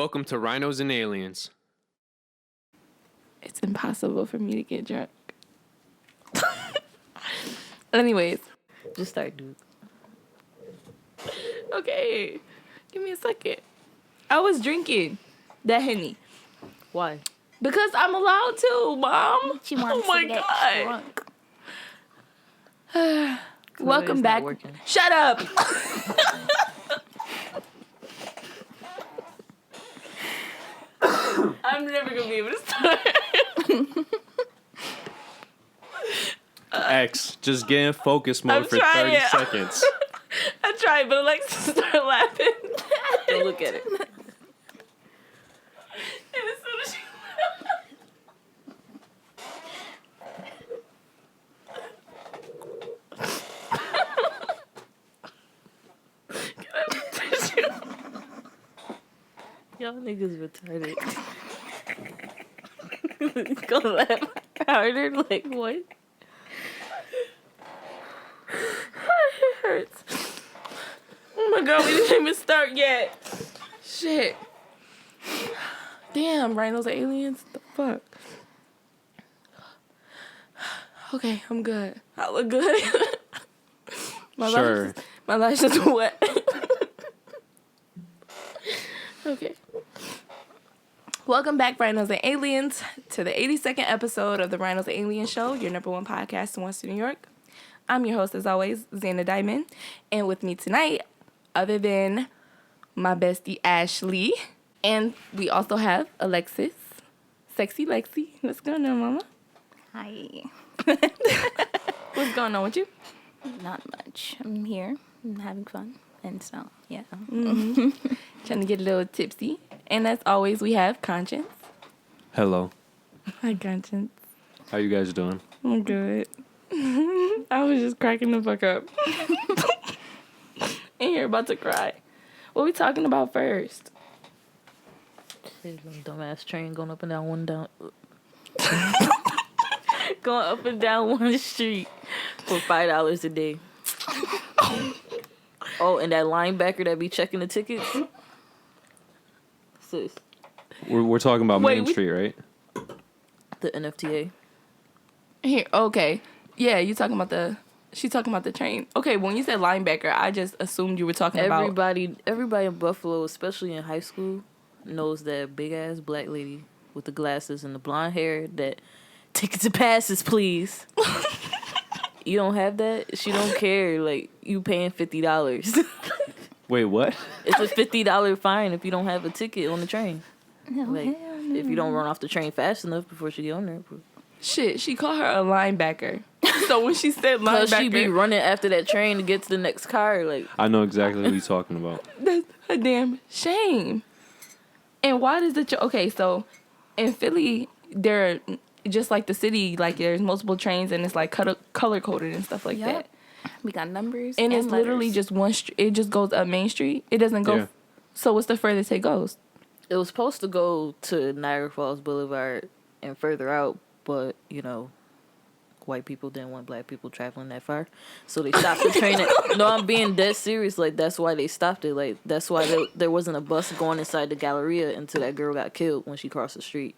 Welcome to Rhinos and Aliens. It's impossible for me to get drunk. Anyways. Just start, dude. Okay. Give me a second. I was drinking that Henny. Why? Because I'm allowed to, Mom. She wants to get drunk. Welcome back. Shut up. I'm never going to be able to start. X, just get in focus mode for 30 seconds. I tried, but Alexis started laughing. Don't look at it. And as soon as she Y'all niggas retarded. Gonna laugh harder, like what? It hurts. Oh my god, we didn't even start yet. Shit. Damn, Rhinos Aliens? The fuck? Okay, I'm good. I look good. Sure. My life's just wet. Okay. Welcome back, Rhinos and Aliens, to the 82nd episode of the Rhinos and Aliens Show, your number one podcast in Western New York. I'm your host, as always, Xaynah Diamond. And with me tonight, other than my bestie, Ashli, and we also have Alexis, Sexy Lexi. What's going on, mama? Hi. What's going on with you? Not much. I'm here. I'm having fun. And so, yeah. Mm-hmm. Trying to get a little tipsy. And as always, we have Conscience. Hello. Hi, Conscience. How you guys doing? I'm good. I was just cracking the fuck up. And you're about to cry. What are we talking about first? There's some dumbass train going up and down going up and down one street for $5 a day. Oh, and that linebacker that be checking the tickets. Sis. We're talking about Main Street, right? The NFTA. Here, okay. Yeah, she's talking about the train. Okay, when you said linebacker, I just assumed you were talking about... Everybody in Buffalo, especially in high school, knows that big-ass black lady with the glasses and the blonde hair that, tickets and passes, please. You don't have that? She don't care. Like, you paying $50. Wait, what? It's a $50 fine if you don't have a ticket on the train. No, Like, if you don't run off the train fast enough before she get on there. Shit, she called her a linebacker. So when she said linebacker... Plus she be running after that train to get to the next car. Like, I know exactly what you're talking about. That's a damn shame. And why does the... Okay, so in Philly, they're just like the city, like there's multiple trains and it's like color-coded and stuff like that. We got numbers and it's letters. Literally just one street. It just goes up Main Street. It doesn't go... Yeah. So what's the furthest it goes? It was supposed to go to Niagara Falls Boulevard and further out, but, you know, white people didn't want black people traveling that far. So they stopped the train. No, I'm being dead serious. Like, that's why they stopped it. Like, that's why there wasn't a bus going inside the Galleria until that girl got killed when she crossed the street.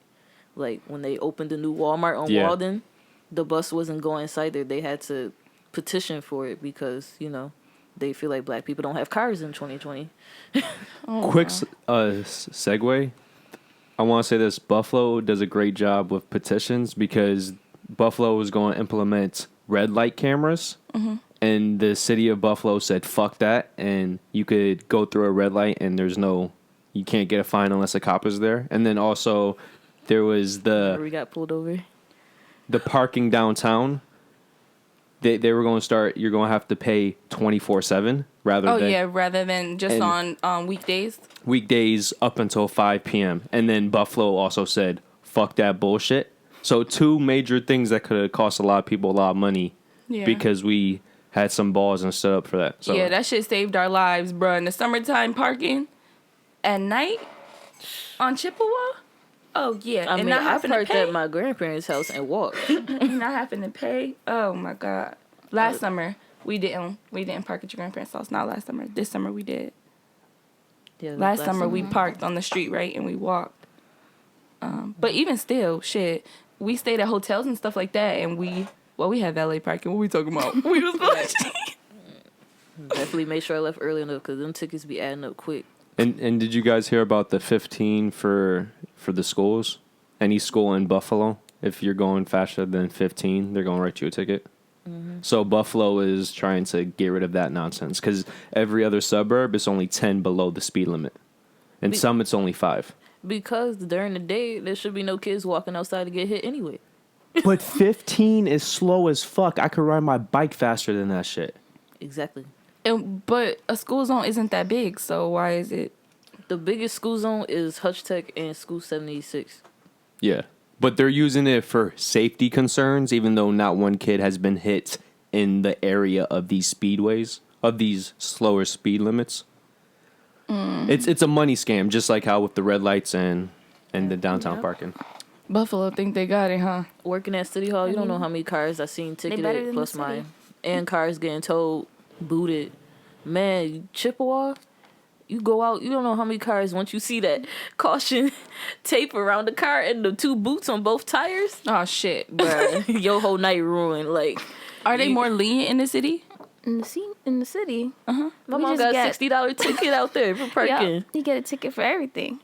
Like, when they opened the new Walmart on Walden, the bus wasn't going inside there. They had to petition for it because, you know, they feel like black people don't have cars in 2020. Quick segue. I want to say this. Buffalo does a great job with petitions because Buffalo is going to implement red light cameras. Mm-hmm. And the city of Buffalo said, fuck that. And you could go through a red light and you can't get a fine unless a cop is there. And then also there was we got pulled over. The parking downtown. They were going to start, you're going to have to pay 24/7 rather than just on weekdays. Weekdays up until 5 p.m. And then Buffalo also said, fuck that bullshit. So two major things that could have cost a lot of people a lot of money because we had some balls and stood up for that. So. Yeah, that shit saved our lives, bro. In the summertime parking at night on Chippewa? Oh, yeah. I mean, I parked at my grandparents' house and walked. And not having to pay? Oh, my God. Last summer, we didn't park at your grandparents' house. Not last summer. This summer, we did. Yeah, Last summer we parked on the street, right, and we walked. But even still, shit, we stayed at hotels and stuff like that, and we had valet parking. What we talking about? We was bullshit. Definitely made sure I left early enough because them tickets be adding up quick. And did you guys hear about the 15 for the schools? Any school in Buffalo, if you're going faster than 15, they're going to write you a ticket. Mm-hmm. So Buffalo is trying to get rid of that nonsense because every other suburb is only 10 below the speed limit. And some it's only 5. Because during the day, there should be no kids walking outside to get hit anyway. But 15 is slow as fuck. I could ride my bike faster than that shit. Exactly. But a school zone isn't that big, so why is it? The biggest school zone is Hutch Tech and School 76. Yeah. But they're using it for safety concerns, even though not one kid has been hit in the area of these speedways, of these slower speed limits. It's a money scam, just like how with the red lights and the downtown parking. Buffalo think they got it, huh? Working at City Hall, you don't know how many cars I seen ticketed plus mine. And cars getting towed, booted. Man, Chippewa, you go out, you don't know how many cars, once you see that caution tape around the car and the 2 boots on both tires. Oh, shit. Bruh, your whole night ruined. Like, are they more lenient in the city? In the city. My mom got a $60 ticket out there for parking. Yeah, you get a ticket for everything.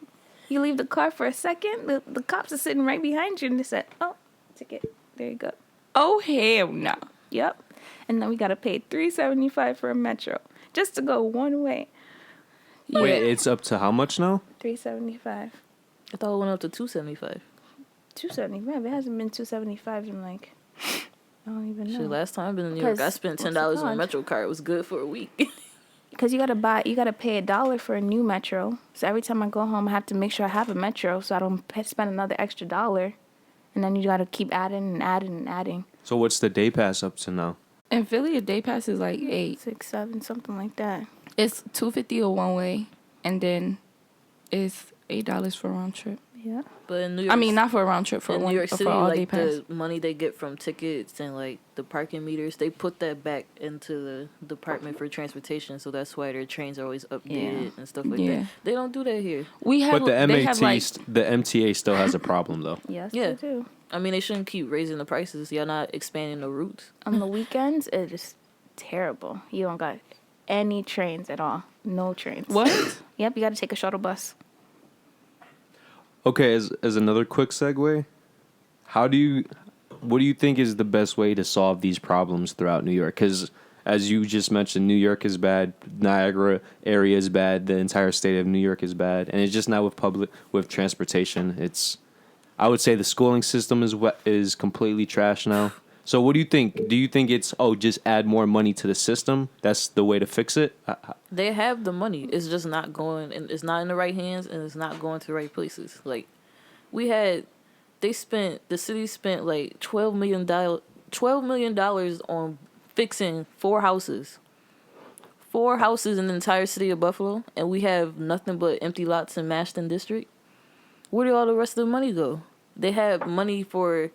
You leave the car for a second, the cops are sitting right behind you, and they said, "Oh, ticket. There you go." Oh, hell no. Yep. And then we gotta pay $3.75 for a metro just to go one way. Yeah. Wait, it's up to how much now? $3.75. I thought it went up to $2.75. $2.75. It hasn't been $2.75 in like I don't even know. Shit, last time I've been in New York, I spent $10 on a Metro card. It was good for a week. Because you gotta pay $1 for a new Metro. So every time I go home, I have to make sure I have a Metro, so I don't spend another extra $1. And then you gotta keep adding and adding and adding. So what's the day pass up to now? In Philly, a day pass is like 8, 6, 7, something like that. It's $2.50 a one way, and then it's $8 for a round trip. Yeah. But in New York, I mean, not for a round trip, for in one, New York City, for all day like pass. the money they get from tickets and like the parking meters, they put that back into the Department for Transportation. So that's why their trains are always updated and stuff like that. They don't do that here. We have, but the MAT, like, the MTA still has a problem though. Yes, Yeah. they do. I mean, they shouldn't keep raising the prices. Y'all not expanding the routes. On the weekends, it is terrible. You don't got any trains at all. No trains. What? Yep, you got to take a shuttle bus. Okay, as another quick segue, what do you think is the best way to solve these problems throughout New York? Because as you just mentioned, New York is bad, Niagara area is bad, the entire state of New York is bad, and it's just not with transportation. I would say the schooling system is completely trash now. So what do you think? Do you think it's just add more money to the system? That's the way to fix it? They have the money. It's just not going, and it's not in the right hands, and it's not going to the right places. Like, the city spent like $12 million on fixing 4 houses. 4 houses in the entire city of Buffalo, and we have nothing but empty lots in Mashton District. Where did all the rest of the money go? They had money for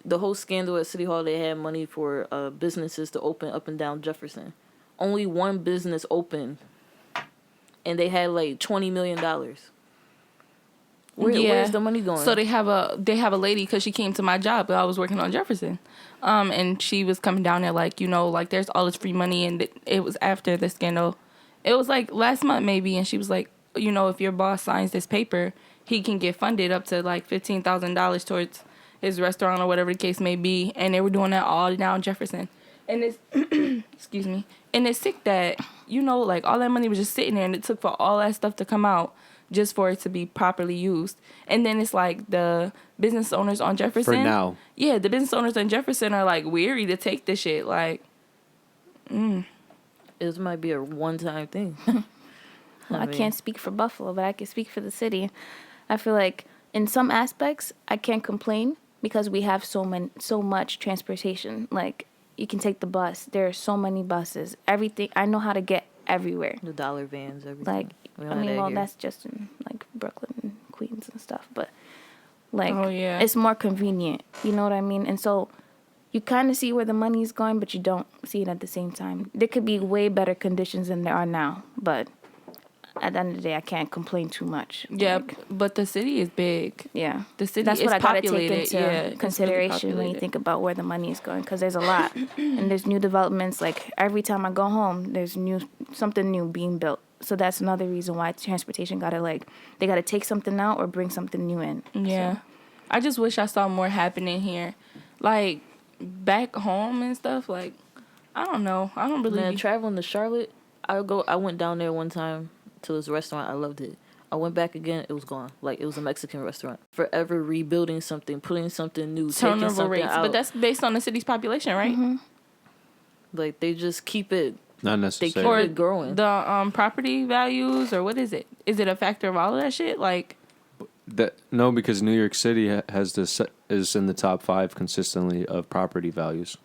the whole scandal at City Hall. They had money for businesses to open up and down Jefferson. Only one business opened, and they had like $20 million. Where's the money going? So they have a lady, because she came to my job. I was working on Jefferson, and she was coming down there like, there's all this free money, and it was after the scandal. It was like last month maybe, and she was like, if your boss signs this paper, he can get funded up to like $15,000 towards his restaurant or whatever the case may be. And they were doing that all down Jefferson. And it's, excuse me, and it's sick that, like all that money was just sitting there, and it took for all that stuff to come out just for it to be properly used. And then it's like the business owners on Jefferson. For now. Yeah, the business owners on Jefferson are like weary to take this shit. Like, This might be a one-time thing. I can't speak for Buffalo, but I can speak for the city. I feel like in some aspects, I can't complain because we have so much transportation. Like, you can take the bus. There are so many buses. Everything. I know how to get everywhere. The dollar vans, everything. Like, that's just in like Brooklyn and Queens and stuff. But like, it's more convenient. You know what I mean? And so you kind of see where the money is going, but you don't see it at the same time. There could be way better conditions than there are now, but at the end of the day, I can't complain too much. Yeah, Like, but the city is big. yeah. The city That's is what I gotta take populated. into Yeah, it's really consideration when you populated. think about where the money is going, because there's a lot, and there's new developments. Like every time I go home, there's something new being built. So that's another reason why transportation they gotta take something out or bring something new in. Yeah. So, I just wish I saw more happening here. Like, back home and stuff, like, I don't know. I don't really Man, be... traveling to Charlotte, I went down there one time to this restaurant. I loved it. I went back again. It was gone. Like, it was a Mexican restaurant. Forever rebuilding something, putting something new, taking turnover something rates. out. But that's based on the city's population, right? mm-hmm. Like, they just keep it. Not They keep necessarily. it growing. The property values, or what is it? Is it a factor of all of that shit? Like, No, because New York City has this is in the top 5 consistently of property values.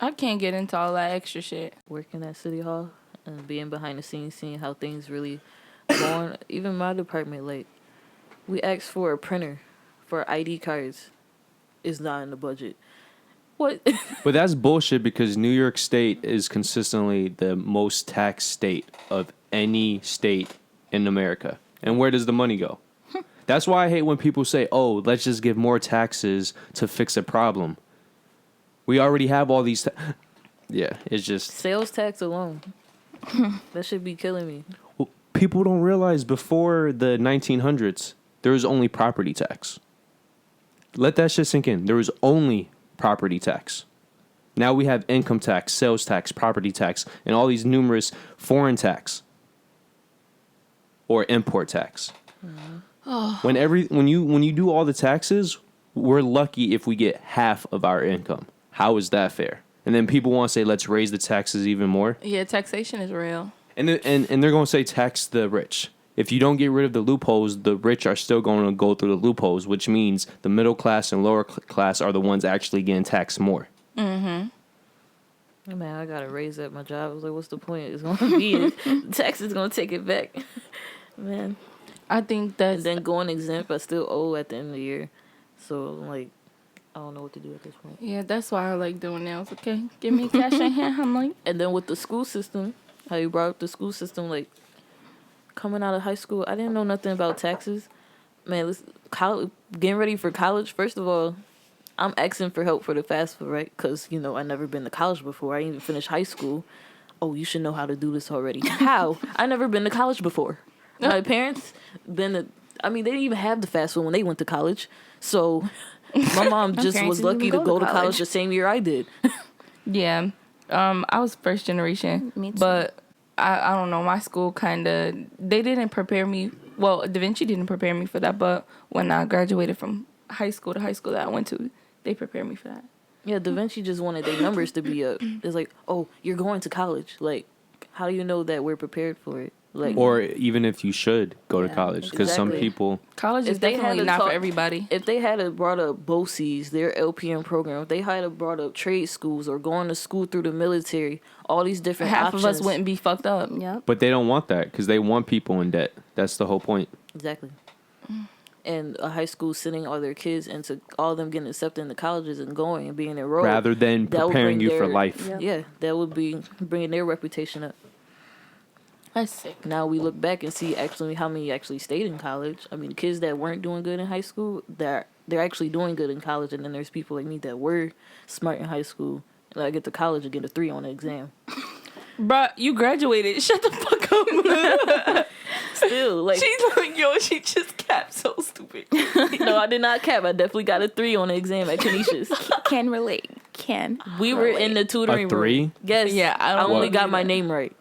I can't get into all that extra shit. Working at City Hall and being behind the scenes, seeing how things really go on. Even my department, like, we asked for a printer for ID cards. It's not in the budget. What? But that's bullshit because New York State is consistently the most taxed state of any state in America. And where does the money go? That's why I hate when people say, oh, let's just give more taxes to fix a problem. We already have all these... Yeah, it's just... Sales tax alone. That should be killing me. Well, people don't realize before the 1900s, there was only property tax. Let that shit sink in. There was only property tax. Now we have income tax, sales tax, property tax, and all these numerous foreign tax or import tax. When you do all the taxes, we're lucky if we get half of our income. How is that fair? And then people want to say, let's raise the taxes even more. Yeah, taxation is real. And they're going to say tax the rich. If you don't get rid of the loopholes, the rich are still going to go through the loopholes, which means the middle class and lower class are the ones actually getting taxed more. Man, I got a raise at my job. I was like, what's the point? It's going to be the tax is going to take it back. Man. I think that's... And then going exempt, I still owe at the end of the year. So, like, I don't know what to do at this point. Yeah, that's why I like doing nails, okay? Give me cash in hand, I'm like... And then with the school system, how you brought up the school system, like, coming out of high school, I didn't know nothing about taxes. Man, getting ready for college, first of all, I'm asking for help for the FAFSA, right? Because, you know, I never been to college before. I didn't even finish high school. Oh, you should know how to do this already. How? I never been to college before. My parents they didn't even have the FAFSA when they went to college. So my mom just was lucky to go to college the same year I did. Yeah. I was first generation. Me too. But I don't know, my school they didn't prepare me. Well, Da Vinci didn't prepare me for that, but when I graduated from high school, the high school that I went to, they prepared me for that. Yeah, Da Vinci just wanted their numbers to be up. It's like, oh, you're going to college. Like, how do you know that we're prepared for it? Like, Or even if you should go to college, because some exactly. people... College is definitely not for everybody. If they had brought up BOCES, their LPN program, if they had brought up trade schools or going to school through the military, all these different Half options. of us wouldn't be fucked up. Yep. But they don't want that because they want people in debt. That's the whole point. Exactly. And a high school sending all their kids into all of them getting accepted into colleges and going and being enrolled. Rather than that would preparing bring you for their- life. Yep. Yeah, that would be bringing their reputation up. That's sick. Now we look back and see actually how many actually stayed in college. I mean, kids that weren't doing good in high school, they're actually doing good in college. And then there's people like me that were smart in high school. And I get to college and get a 3 on the exam. Bruh, you graduated. Shut the fuck up. Still, like... She's like, yo, she just capped so stupid. No, I did not cap. I definitely got a 3 on the exam at Canisius. Can relate. Can. We were in the tutoring A 3? room. Yes. Yeah, I I don't only wanna got do my that. name right.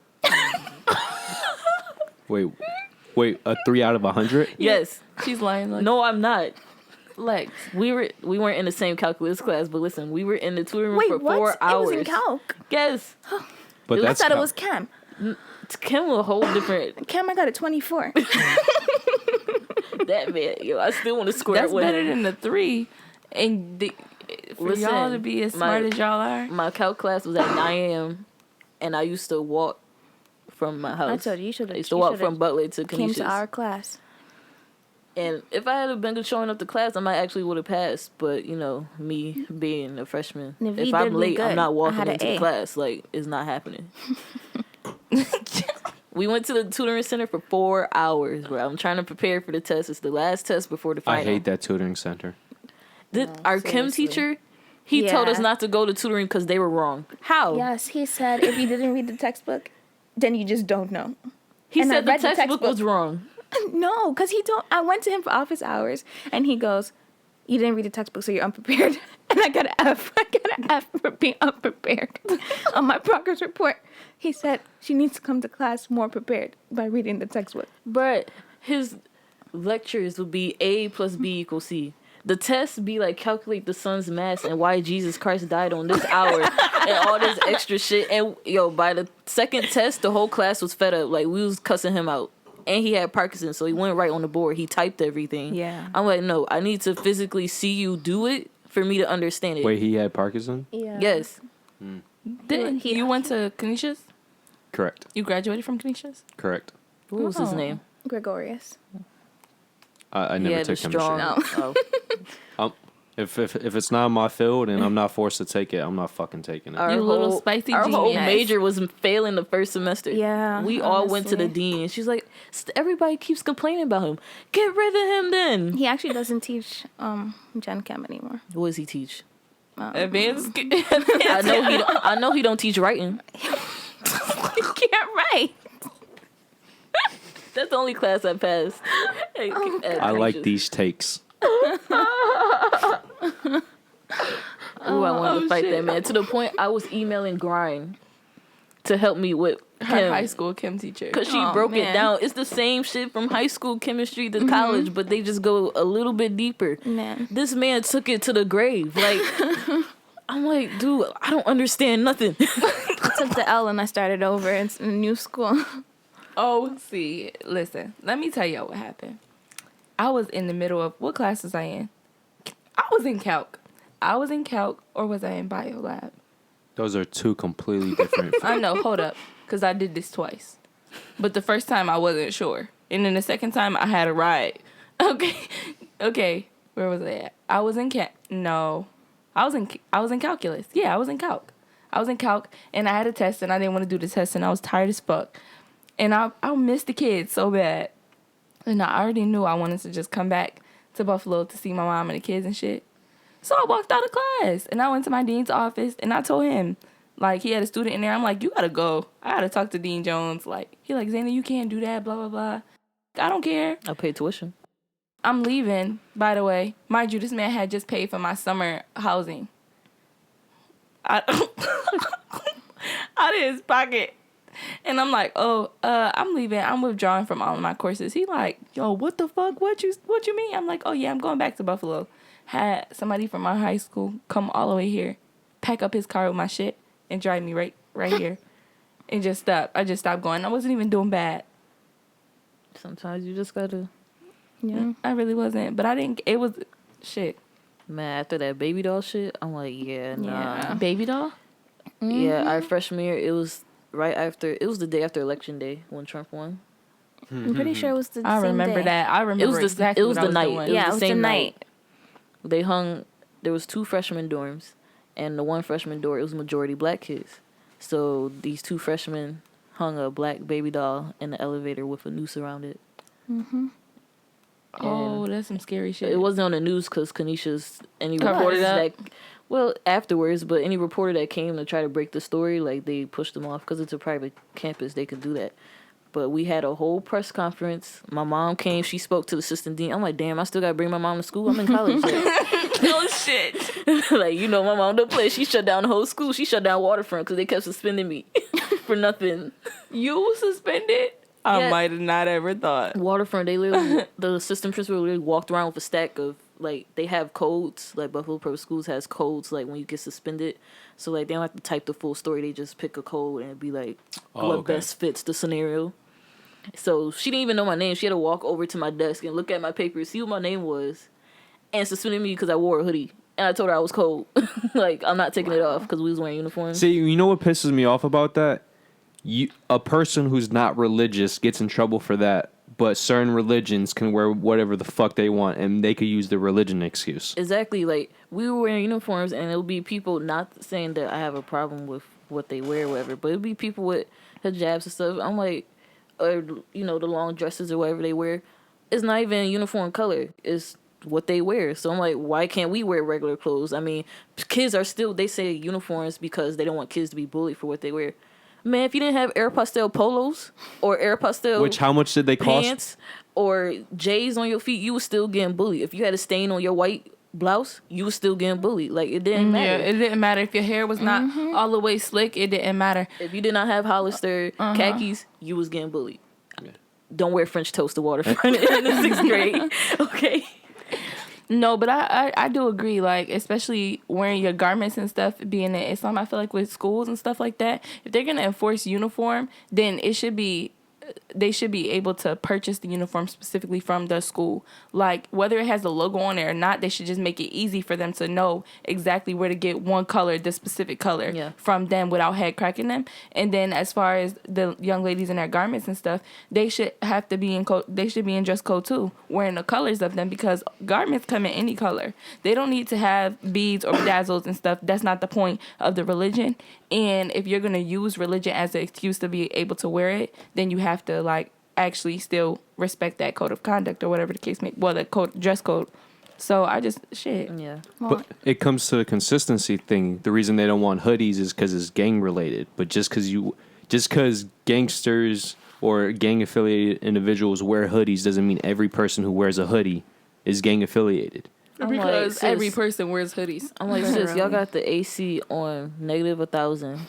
Wait, a 3 out of 100? Yes. She's lying like... No, I'm not. Lex. We weren't in the same calculus class, but listen, we were in the tutoring room Wait, for what? 4 hours. It was in calc. Yes. But I that's thought it was Chem. Kim a whole different Chem, I got a 24. that man. Yo, I still want to square That's it with better him. than the 3. And for Listen, y'all to be as smart as y'all are. My calc class was at 9 a.m. and I used to walk from my house. I told you, you should have. I used to walk from Butler to came Canisius. to our class. And if I had been showing up to class, I might actually would have passed. But, you know, me being a freshman, And if if you I'm did me late, I'm good, not I walking had an into A. class. Like, it's not happening. We went to the tutoring center for 4 hours, bro. I'm trying to prepare for the test. It's the last test before the final. I hate that tutoring center. Our chem teacher, he told us not to go to tutoring because they were wrong. How? Yes, he said if you didn't read the textbook, then you just don't know. He said the textbook was wrong. No, because I went to him for office hours, and he goes, you didn't read the textbook, so you're unprepared. And I got an F. I got an F for being unprepared on my progress report. He said she needs to come to class more prepared by reading the textbook. But his lectures would be A plus B equals C. The test be like calculate the sun's mass and why Jesus Christ died on this hour and all this extra shit. And by the second test, the whole class was fed up. Like, we was cussing him out. And he had Parkinson's, so he went right on the board. He typed everything. Yeah. I'm like, no, I need to physically see you do it for me to understand it. Wait, he had Parkinson? Yeah. Yes. Didn't you went to Canisius? Correct. You graduated from Canisius? Correct. What was his name? Gregorius. I He never had took a chemistry. strong. No. If it's not my field and I'm not forced to take it, I'm not fucking taking it. Our You little spicy Our whole genius. major was failing the first semester. Yeah, We all went to the honestly. dean. She's like, everybody keeps complaining about him. Get rid of him then. He actually doesn't teach Gen Chem anymore. What does he teach? Advanced. I know he don't teach writing. You can't write. That's the only class I passed. I like these takes. Ooh, I wanted to fight that man to the point I was emailing Grind to help me with Her high school chem teacher. because she broke it down. It's the same shit from high school chemistry to college, but they just go a little bit deeper. Man. This man took it to the grave. Like, I'm like, dude, I don't understand nothing. I took the L and I started over in a new school. Oh, see, listen. Let me tell y'all what happened. I was in the middle of what class was I in? I was in calc. Or was I in bio lab? Those are two completely different. I know. Hold up, because I did this twice. But the first time I wasn't sure, and then the second time I had a ride. Okay. Where was I at? I was in I was in calculus. Yeah, I was in calc. And I had a test, and I didn't want to do the test, and I was tired as fuck. And I missed the kids so bad. And I already knew I wanted to just come back to Buffalo to see my mom and the kids and shit. So I walked out of class, and I went to my dean's office, and I told him, like, he had a student in there. I'm like, you gotta go. I gotta talk to Dean Jones. Like, he like, Xaynah, you can't do that, blah, blah, blah. I don't care. I paid tuition. I'm leaving, by the way. Mind you, this man had just paid for my summer housing. Out of his pocket. And I'm like, I'm leaving. I'm withdrawing from all of my courses. He like, yo, what the fuck? What you mean? I'm like, oh yeah, I'm going back to Buffalo. Had somebody from my high school come all the way here, pack up his car with my shit, and drive me right here. And just stop. I just stopped going. I wasn't even doing bad. Sometimes you just gotta. Yeah. I really wasn't. But I didn't. It was shit. Man, after that baby doll shit, I'm like, yeah, nah. Yeah. Baby doll? Yeah, our freshman year, it was the day after election day when Trump won. I'm pretty sure it was the I same remember day. that. I remember exactly it was what I the night. doing. It Yeah, was it the was same the night. They hung. There was 2 freshman dorms, and the one freshman door, it was majority black kids. So these 2 freshmen hung a black baby doll in the elevator with a noose around it. Oh, that's some scary shit. It wasn't on the news because Canisius, any reporter that, well, afterwards, but any reporter that came to try to break the story, like, they pushed them off because it's a private campus. They could do that. But we had a whole press conference. My mom came. She spoke to the assistant dean. I'm like, damn, I still got to bring my mom to school. I'm in college. Like, oh, shit. like, my mom don't play. She shut down the whole school. She shut down Waterfront because they kept suspending me for nothing. You were suspended? I Yeah. might have not ever thought. Waterfront, they literally, the assistant principal literally walked around with a stack of, like, they have codes. Like, Buffalo Public Schools has codes, like, when you get suspended. So, like, they don't have to type the full story. They just pick a code and be like, what best fits the scenario. So she didn't even know my name. She had to walk over to my desk and look at my papers, see what my name was, and suspended me because I wore a hoodie. And I told her I was cold. Like, I'm not taking it off because we was wearing uniforms. See, you know what pisses me off about that? A person who's not religious gets in trouble for that, but certain religions can wear whatever the fuck they want, and they could use the religion excuse. Exactly. Like, we were wearing uniforms, and it'll be people, not saying that I have a problem with what they wear or whatever, but it'll be people with hijabs and stuff. I'm like, or, the long dresses or whatever they wear. It's not even uniform color. It's what they wear. So I'm like, why can't we wear regular clothes? I mean, kids are still, they say uniforms because they don't want kids to be bullied for what they wear. Man, if you didn't have Air Pastel polos or Air Pastel Which, how much did they cost? Pants or J's on your feet, you was still getting bullied. If you had a stain on your white blouse, you was still getting bullied. Like, it didn't matter. Yeah, it didn't matter if your hair was not all the way slick. It didn't matter. If you did not have Hollister khakis, you was getting bullied. Yeah. Don't wear French toast to waterfront in the 6th grade. Okay. No, but I do agree, like, especially wearing your garments and stuff, being in Islam, I feel like with schools and stuff like that, if they're going to enforce uniform, then they should be able to purchase the uniform specifically from the school. Like, whether it has the logo on it or not, they should just make it easy for them to know exactly where to get one color, the specific color, from them without head cracking them. And then as far as the young ladies in their garments and stuff, they should have to be they should be in dress code too, wearing the colors of them, because garments come in any color. They don't need to have beads or bedazzles and stuff. That's not the point of the religion. And if you're going to use religion as an excuse to be able to wear it, then you have to, like, actually still respect that code of conduct or whatever the case may be. Well, the dress code. So I just, shit. Yeah. But it comes to the consistency thing. The reason they don't want hoodies is because it's gang related. But just because gangsters or gang affiliated individuals wear hoodies doesn't mean every person who wears a hoodie is gang affiliated. Because every person wears hoodies. I'm like, sis, y'all got the AC on -1,000.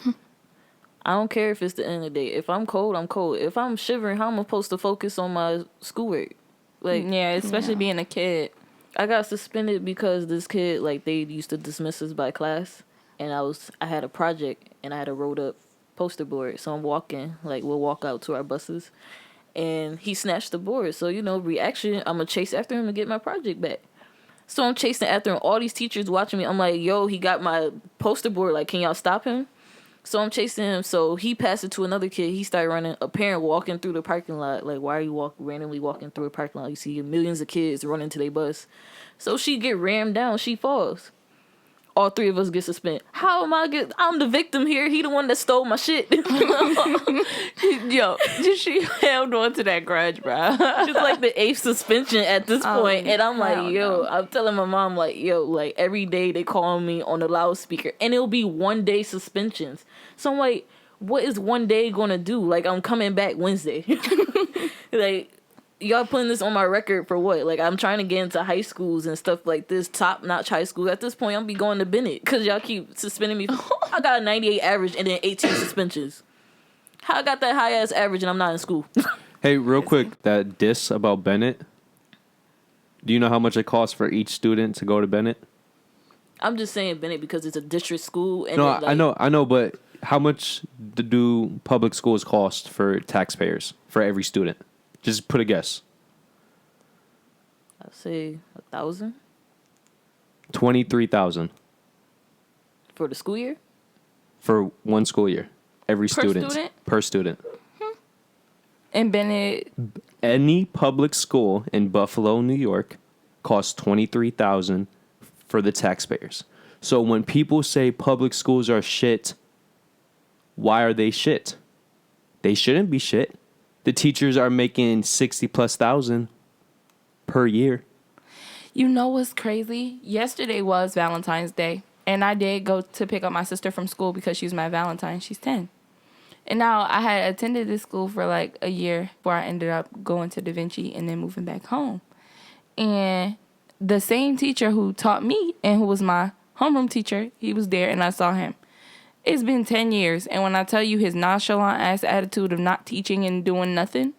I don't care if it's the end of the day. If I'm cold, I'm cold. If I'm shivering, how am I supposed to focus on my schoolwork? Like, yeah, especially being a kid. I got suspended because this kid, like, they used to dismiss us by class, and I had a project, and I had a rolled up poster board. So I'm walking, like, we'll walk out to our buses, and he snatched the board. So, reaction, I'm gonna chase after him to get my project back. So I'm chasing after him. All these teachers watching me. I'm like, yo, he got my poster board. Like, can y'all stop him? So I'm chasing him. So he passed it to another kid. He started running. A parent walking through the parking lot. Like, why are you randomly walking through a parking lot? You see millions of kids running to their bus. So she get rammed down. She falls. All 3 of us get suspended. How am I'm the victim here. He the one that stole my shit. Yo, she held on to that grudge, bro. She's like the 8th suspension at this point. And I'm like, yo, I'm telling my mom, like, yo, like, every day they call me on the loudspeaker. And it'll be 1 day suspensions. So I'm like, what is 1 day gonna do? Like, I'm coming back Wednesday. Like, y'all putting this on my record for what? Like, I'm trying to get into high schools and stuff like this, top-notch high schools. At this point, I'm be going to Bennett because y'all keep suspending me. I got a 98 average and then 18 suspensions. How I got that high-ass average and I'm not in school? Hey, real quick, that diss about Bennett, do you know how much it costs for each student to go to Bennett? I'm just saying Bennett because it's a district school. And no, I know, but how much do public schools cost for taxpayers, for every student? Just put a guess. I'd say 1,000. 23,000 for the school year. For one school year, every student per student. And Bennett, any public school in Buffalo, New York, costs $23,000 for the taxpayers. So when people say public schools are shit, why are they shit? They shouldn't be shit. The teachers are making $60,000+ per year. You know what's crazy? Yesterday was Valentine's Day, and I did go to pick up my sister from school because she's my Valentine. She's 10. And now I had attended this school for like a year before I ended up going to Da Vinci and then moving back home. And the same teacher who taught me and who was my homeroom teacher, he was there and I saw him. It's been 10 years, and when I tell you his nonchalant-ass attitude of not teaching and doing nothing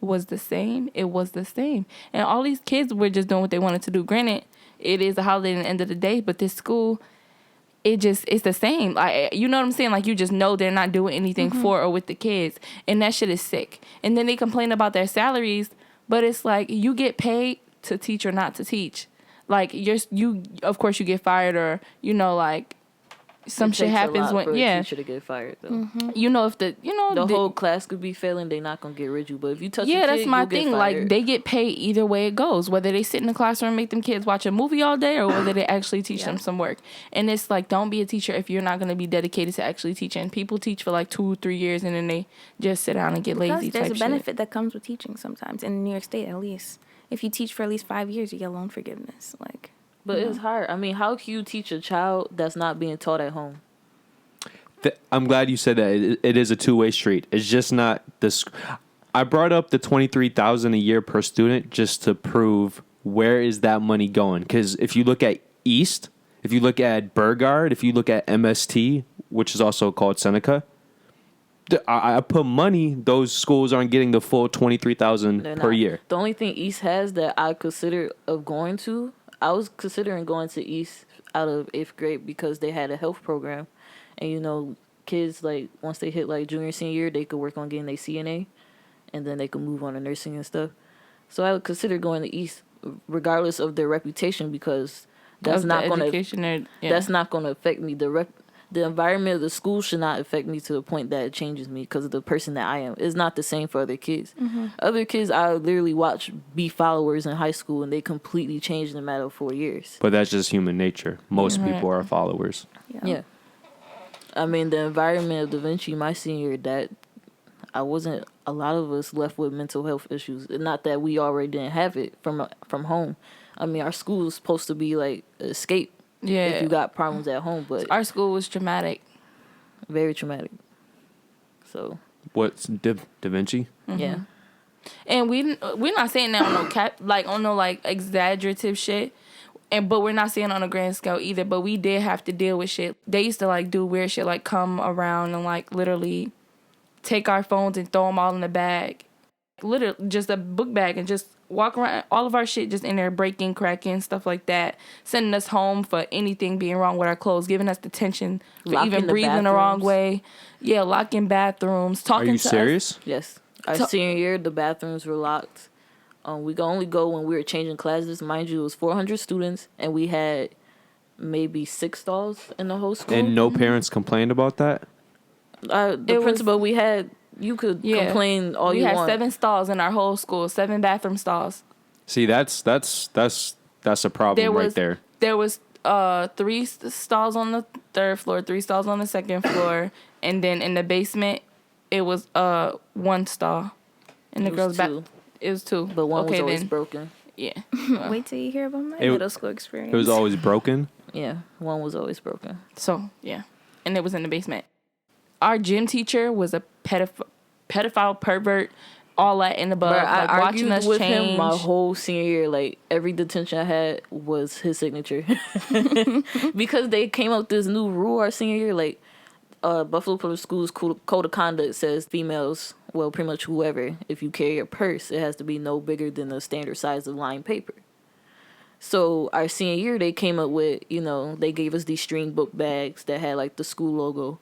was the same, it was the same. And all these kids were just doing what they wanted to do. Granted, it is a holiday at the end of the day, but this school, it's the same. Like, you know what I'm saying? Like, you just know they're not doing anything for or with the kids, and that shit is sick. And then they complain about their salaries, but it's like, you get paid to teach or not to teach. Like, you of course you get fired or, like, some shit happens when teacher to get fired though. you know, if the whole class could be failing, they not gonna get rid of you. But if you touch a kid, that's my you'll get thing. fired. Like, they get paid either way it goes, whether they sit in the classroom and make them kids watch a movie all day or whether they actually teach them some work. And it's like, don't be a teacher if you're not gonna be dedicated to actually teaching. People teach for like 2-3 years and then they just sit down and get lazy. There's type a benefit shit. that comes with teaching sometimes in New York State, at least. If you teach for at least 5 years, you get loan forgiveness. Like, but it's hard. I mean, how can you teach a child that's not being taught at home? I'm glad you said that. It is a two-way street. It's just not this. I brought up the $23,000 a year per student just to prove where is that money going. Because if you look at East, if you look at Burgard, if you look at MST, which is also called Seneca, I put money. Those schools aren't getting the full $23,000 per year. The only thing East has that I consider of going to, I was considering going to East out of 8th grade because they had a health program. And, you know, kids, like, once they hit, like, junior, senior year, they could work on getting their CNA. And then they could move on to nursing and stuff. So I would consider going to East, regardless of their reputation, because that's not going to that's not going to affect me. The environment of the school should not affect me to the point that it changes me because of the person that I am. It's not the same for other kids. Other kids I literally watch be followers in high school, and they completely change in a matter of 4 years. But that's just human nature. Most people are followers. Yeah. I mean, the environment of Da Vinci, my senior year, that I wasn't. A lot of us left with mental health issues. Not that we already didn't have it from home. I mean, our school is supposed to be like an escape. Yeah. If you got problems at home, but Our school was traumatic. Very traumatic. So. What's Da Vinci? Yeah. And we're not saying that on no exaggerative shit. But we're not saying on a grand scale either. But we did have to deal with shit. They used to like do weird shit, like come around and like literally take our phones and throw them all in a bag, literally just a book bag, and just walk around all of our shit just in there, breaking, cracking, stuff like that. Sending us home for anything being wrong with our clothes, giving us detention for even breathing the wrong way. Yeah, locking bathrooms, talking to us. Are you serious? Yes. Our senior year, the bathrooms were locked. We could only go when we were changing classes. Mind you, it was 400 students, and we had maybe 6 stalls in the whole school. And no parents complained about that? The principal we had, you could complain all you want. We had 7 stalls in our whole school, 7 bathroom stalls. See, that's a problem right there. There was 3 stalls on the 3rd floor, 3 stalls on the 2nd floor, and then in the basement, it was 1 stall. And the girls' back. It was 2. But one was always broken. Yeah. Wait till you hear about my middle school experience. It was always broken? Yeah, one was always broken. So, yeah. And it was in the basement. Our gym teacher was a pedophile pervert, all that and above. But like, I watching argued us with change. him my whole senior year. Like, every detention I had was his signature. Because they came up with this new rule our senior year. Like, Buffalo Public Schools Code of Conduct says females, well, pretty much whoever, if you carry a purse, it has to be no bigger than the standard size of lined paper. So our senior year, they came up with, they gave us these string book bags that had like the school logo,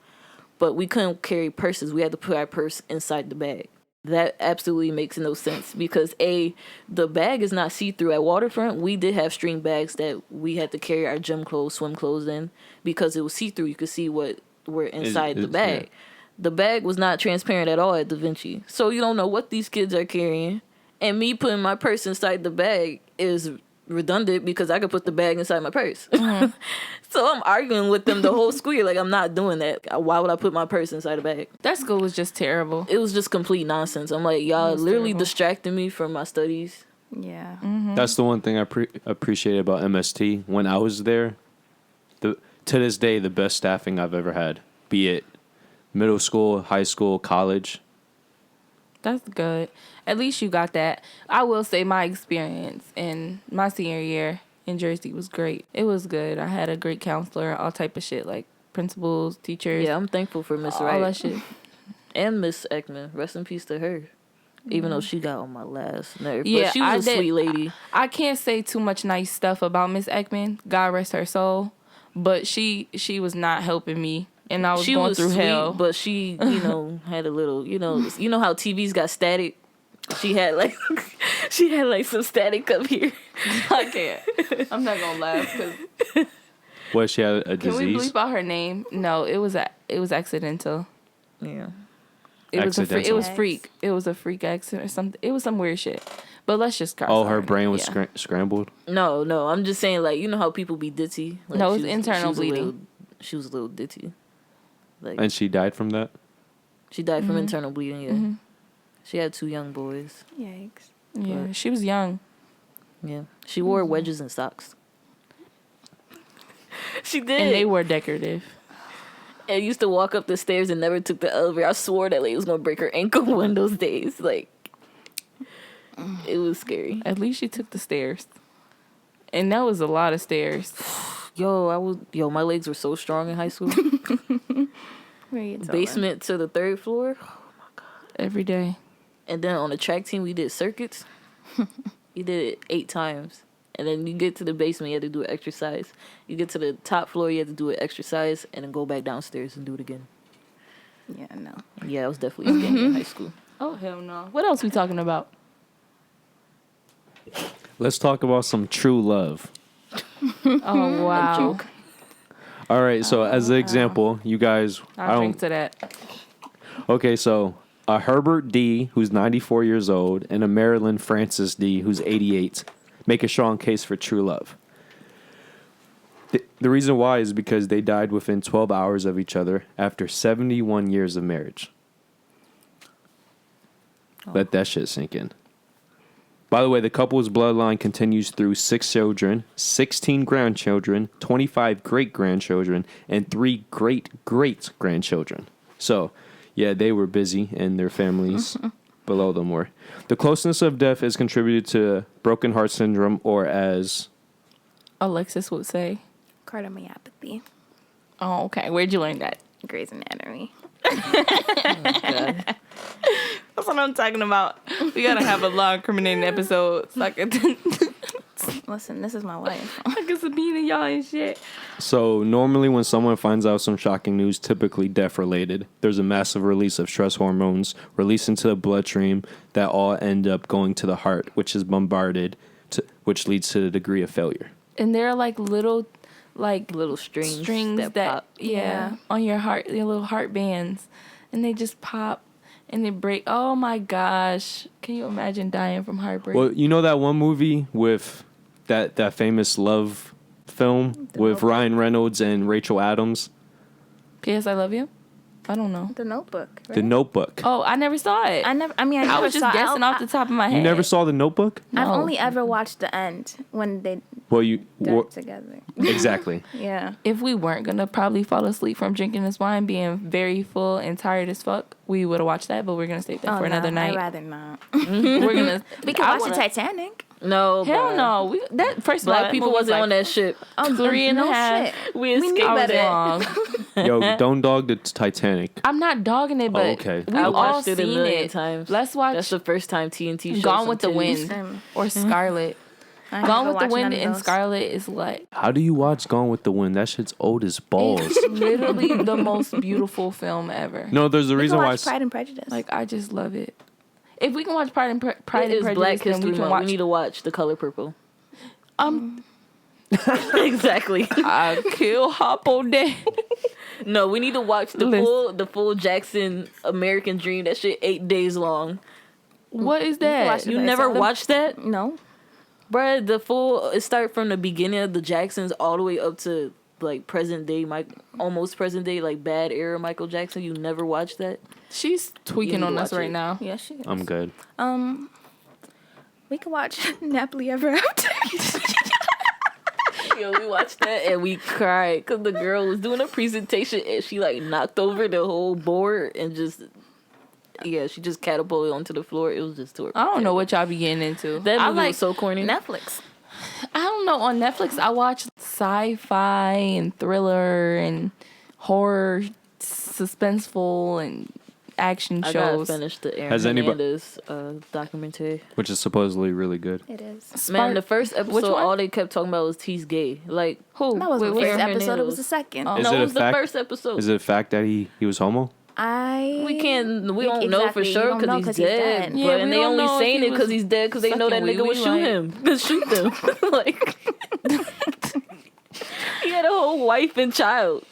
but we couldn't carry purses. We had to put our purse inside the bag. That absolutely makes no sense because the bag is not see-through. At Waterfront, we did have string bags that we had to carry our gym clothes, swim clothes in because it was see-through. You could see what were inside the bag. Yeah. The bag was not transparent at all at Da Vinci. So you don't know what these kids are carrying. And me putting my purse inside the bag is redundant because I could put the bag inside my purse. Mm-hmm. So I'm arguing with them the whole school year. Like, I'm not doing that. Why would I put my purse inside a bag? That school was just terrible. It was just complete nonsense. I'm like, y'all literally distracting me from my studies. Yeah. Mm-hmm. That's the one thing I appreciate about MST. When I was there, to this day, the best staffing I've ever had. Be it middle school, high school, college. That's good. At least you got that. I will say my experience in my senior year in Jersey was great. It was good. I had a great counselor, all type of shit, like principals, teachers. Yeah, I'm thankful for Miss Wright. All that shit. And Miss Ekman. Rest in peace to her. Even though she got on my last nerve. Yeah, but she was a sweet lady. I can't say too much nice stuff about Miss Ekman. God rest her soul. But she was not helping me. And I was going through hell. But she, had a little, you know how TVs got static? She had some static up here. I can't. I'm not going to laugh because What, she had a Can we disease? bleep out her name? No, it was accidental. Yeah. It was Accidental. It was a freak accident or something. It was some weird shit. But let's just cross. Oh, out her name. brain was Yeah. scrambled? No, I'm just saying, like, you know how people be ditzy? Like, No, it's internal bleeding. She was a little ditzy. Like, And she died from that? she died from internal bleeding, yeah. Mm-hmm. She had 2 young boys. Yikes. Yeah, But- she was young. Yeah. She wore wedges and socks. She did. And they were decorative. And used to walk up the stairs and never took the elevator. I swore that lady was gonna break her ankle one of those days. Like, it was scary. At least she took the stairs. And that was a lot of stairs. My legs were so strong in high school. Where you telling? Basement to the 3rd floor. Every day. And then on the track team, we did circuits. You did it 8 times. And then you get to the basement, you had to do an exercise. You get to the top floor, you had to do an exercise, and then go back downstairs and do it again. Yeah, no. Yeah, I was definitely skinny in high school. Oh, hell no. What else we talking about? Let's talk about some true love. Oh, wow. All right, so as an example, you guys... I'll drink to that. Okay, so a Herbert D, who's 94 years old, and a Marilyn Francis D, who's 88, make a strong case for true love. The reason why is because they died within 12 hours of each other after 71 years of marriage. Let that shit sink in. By the way, the couple's bloodline continues through 6 children, 16 grandchildren, 25 great-grandchildren, and 3 great-great-grandchildren. So, yeah, they were busy, and their families below them were. The closeness of death is contributed to broken heart syndrome, or as... Alexis would say. Cardiomyopathy. Oh, okay. Where'd you learn that? Grey's Anatomy. God. That's what I'm talking about. We gotta have a law incriminating episode so I can Listen, this is my life. subpoena y'all and shit. So normally when someone finds out some shocking news, typically death related, there's a massive release of stress hormones released into the bloodstream that all end up going to the heart, which is bombarded, which leads to the degree of failure. And there are like little strings that pop. yeah, on your heart, your little heart bands, and they just pop and they break. Oh my gosh. Can you imagine dying from heartbreak? Well, you know that one movie with that famous love film with Ryan Reynolds and Rachel Adams? P.S. I love you? I don't know. The Notebook. Right? The Notebook. Oh, I never saw it. I I never was just saw guessing off the top of my head. You never saw The Notebook? No. I've only ever watched the end when they Well, you... died together. Exactly. Yeah. If we weren't gonna probably fall asleep from drinking this wine, being very full and tired as fuck, we would have watched that. But we're gonna save that for another night. I'd rather not. We're gonna. We can watch the Titanic. No, Hell bruh. no. First of all, Black that people movie was wasn't like on that ship. Oh, 3 and a no half. shit. We knew escaped I was better. that. wrong. Yo, don't dog the Titanic. I'm not dogging it, but okay. we've I all watched it a seen million it. times. Let's watch That's the first time TNT showed Gone some with the titties. Wind or Scarlet. I ain't Gone never with the watched Wind none of and those. Scarlet is like How do you watch Gone with the Wind? That shit's old as balls. it's literally the most beautiful film ever. No, there's a We reason can why... watch Pride and Prejudice. Like I just love it. If we can watch Pride and It Prejudice, is Black then History we can Month. watch. We need to watch The Color Purple. Mm. Exactly. I kill Hoppo Day. No, we need to watch the full Jackson American Dream. That shit 8 days long. What is watch that? it. You by never itself. watched that? No. Bruh, it start from the beginning of the Jacksons all the way up to like present day, almost present day, like bad era Michael Jackson. You never watched that? She's tweaking need on to us watch right it. now. Yeah, she is. I'm good. We can watch Nappily Ever After. Yo, we watched that and we cried because the girl was doing a presentation and she like knocked over the whole board and she just catapulted onto the floor. It was just too. I don't know what y'all be getting into. That I movie was so corny. Netflix. I don't know. On Netflix, I watch sci-fi and thriller and horror, suspenseful and action I gotta shows. finish the Aaron Has anybody- Hernandez documentary. Which is supposedly really good. It is. Man, the first Which episode, one? all they kept talking about was he's gay. Like, Who? That wasn't Wait, the what's first Aaron episode. It Hernandez. was the second. Oh. Is no, it it a was the fact? first episode. Is it a fact that he was homo? We don't know for Exactly. You sure don't know because he's dead. Yeah, But we and they don't only know if saying he it because was he's dead because they know that sucking nigga would wee-wee, shoot like- him. Could shoot them. Like, He had a whole wife and child.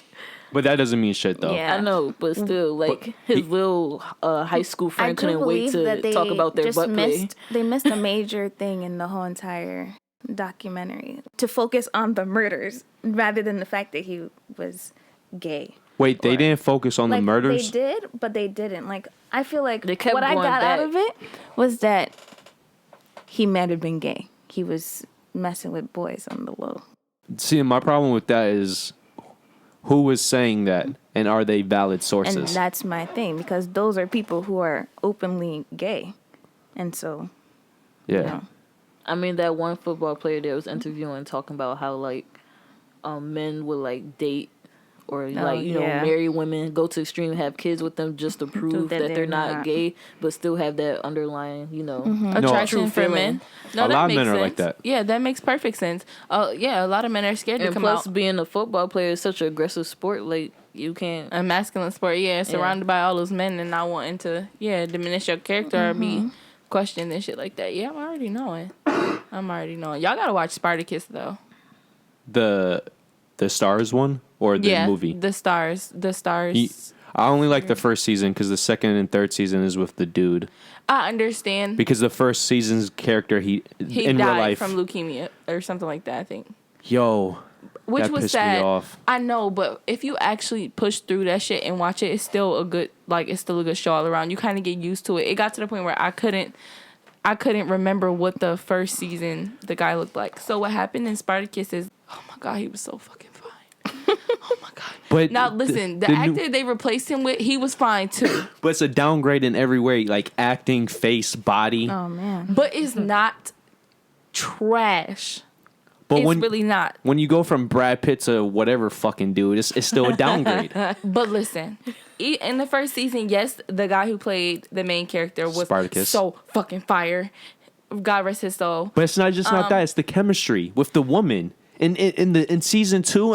But that doesn't mean shit, though. Yeah. I know, but still, like, his little high school friend couldn't wait to talk about their butt play. They missed a major thing in the whole entire documentary to focus on the murders rather than the fact that he was gay. Wait, they didn't focus on the murders? They did, but they didn't. Like, I feel like what I got out of it was that he might have been gay. He was messing with boys on the low. See, my problem with that is who was saying that, and are they valid sources? And that's my thing, because those are people who are openly gay. And so, yeah. You know. I mean, that one football player that was interviewing talking about how, like, men would, like, date or, marry women, go to extreme, have kids with them just to prove that they're not gay, but still have that underlying, attraction for men. No, a lot of men are like that. Yeah, that makes perfect sense. Yeah, a lot of men are scared to come out. And plus, being a football player is such an aggressive sport, like, you can't... A masculine sport, surrounded by all those men and not wanting to, diminish your character or be questioned and shit like that. Yeah, I'm already knowing. Y'all gotta watch Spartacus, though. The Stars one? Or the movie? The Stars. I only like the first season because the second and third season is with the dude. I understand. Because the first season's character, he in died real life from leukemia or something like that, I think. Yo, which that was pissed sad. me off. I know, but if you actually push through that shit and watch it, it's still a good show all around. You kind of get used to it. It got to the point where I couldn't remember what the first season the guy looked like. So what happened in Spartacus is, oh my God, he was so fucking fine. Oh my God. But now listen, the actor they replaced him with, he was fine too. But it's a downgrade in every way, like acting, face, body. Oh man. But it's not trash. But it's really not. When you go from Brad Pitt to whatever fucking dude, it's still a downgrade. But listen, in the first season, yes, the guy who played the main character was Spartacus. So fucking fire. God rest his soul. But it's not just not that; it's the chemistry with the woman. In season 2,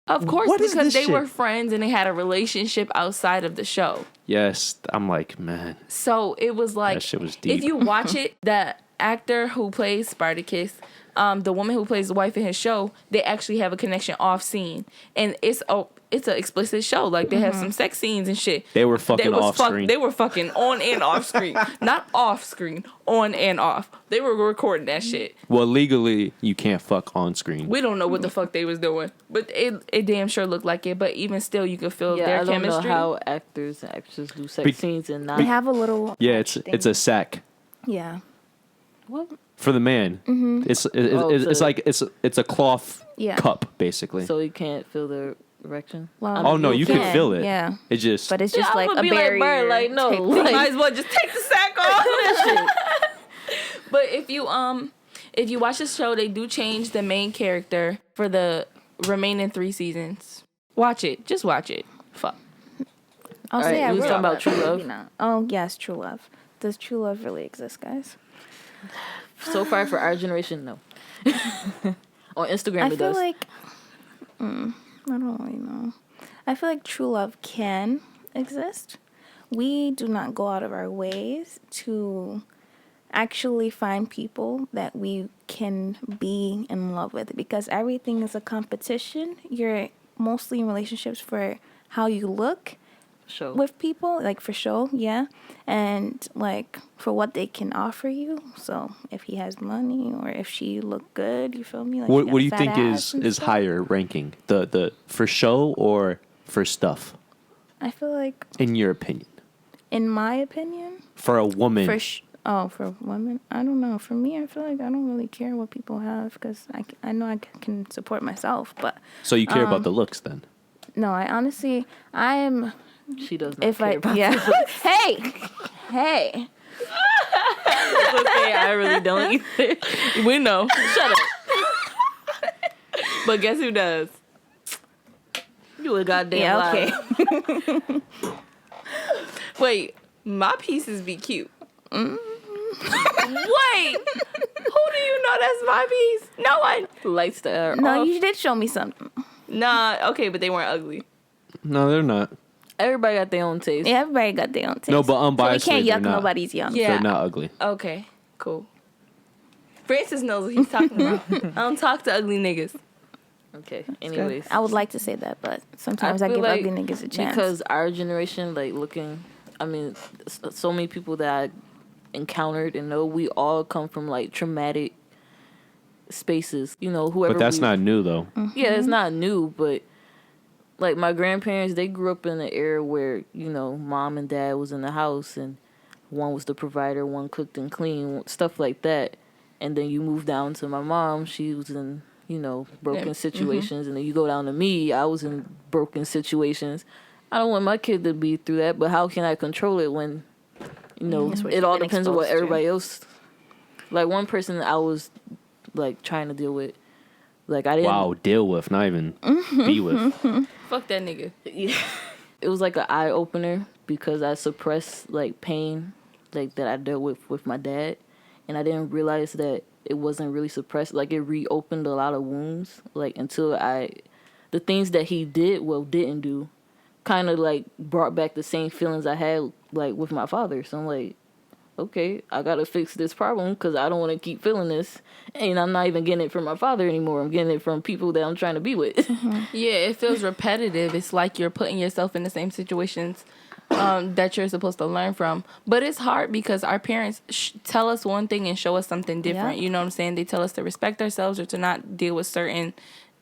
of course, because they were friends and they had a relationship outside of the show. Yes, I'm like, man. So it was like, that shit was deep. If you watch it, the actor who plays Spartacus, the woman who plays the wife in his show, they actually have a connection off scene, and it's an explicit show. Like they have some sex scenes and shit. They were fucking off screen. They were fucking on and off screen, not off screen, on and off. They were recording that shit. Well, legally, you can't fuck on screen. We don't know what the fuck they was doing, but it damn sure looked like it. But even still, you could feel their chemistry. I don't know how actors and actresses do sex scenes and not. They have a little. Yeah, it's a sack. Yeah. What? For the man, it's like it's a cloth cup basically. So you can't feel the erection. Well, no, you can feel it. Yeah, it just. But it's just like a barrier. Like no, might as well just take the sack off. But if you watch the show, they do change the main character for the remaining 3 seasons. Watch it, just watch it. Fuck. I'll say I was really talking about true love. Oh yes, true love. Does true love really exist, guys? So far for our generation, no. On Instagram, it does. I feel like, I don't really know. I feel like true love can exist. We do not go out of our ways to actually find people that we can be in love with, because everything is a competition. You're mostly in relationships for how you look. With people, like for show, yeah, and like for what they can offer you. So if he has money or if she look good, you feel me? Like what do you think is higher ranking, the for show or for stuff? I feel like, in your opinion, in my opinion, for a woman, for women, I don't know. For me, I feel like I don't really care what people have because I know I can support myself. But so you care about the looks then? No, I honestly I am. She does not care about Hey. Okay, I really don't either. We know. Shut up. But guess who does? You a goddamn okay. Wait, my pieces be cute. Wait, who do you know that's my piece? No one. Lights that are No, off. you did show me something. Nah, okay, but they weren't ugly. No, they're not. Everybody got their own taste. Yeah, everybody got their own taste. No, but unbiasedly, so we can't yuck they're not. nobody's young. Yeah. They're not ugly. Okay, cool. Francis knows what he's talking about. I don't talk to ugly niggas. Okay. Anyways, I would like to say that, but sometimes I feel give like ugly niggas a chance. because our generation, so many people that I encountered and know, we all come from like traumatic spaces. Whoever. But that's not new though. Yeah, it's not new, but like my grandparents, they grew up in an era where mom and dad was in the house and one was the provider, one cooked and cleaned, stuff like that. And then you move down to my mom, she was in broken situations, and then you go down to me, I was in broken situations. I don't want my kid to be through that, but how can I control it when it all depends on what everybody else. Like one person I was like trying to deal with, like I didn't deal with, not even be with. Fuck that nigga. Yeah. It was like an eye opener because I suppressed like pain like that I dealt with my dad, and I didn't realize that it wasn't really suppressed. Like it reopened a lot of wounds, like until the things that he didn't do kind of like brought back the same feelings I had like with my father. So I'm like, okay, I gotta fix this problem because I don't want to keep feeling this, and I'm not even getting it from my father anymore. I'm getting it from people that I'm trying to be with. Yeah, it feels repetitive. It's like you're putting yourself in the same situations that you're supposed to learn from. But it's hard because our parents tell us one thing and show us something different. Yeah. You know what I'm saying? They tell us to respect ourselves or to not deal with certain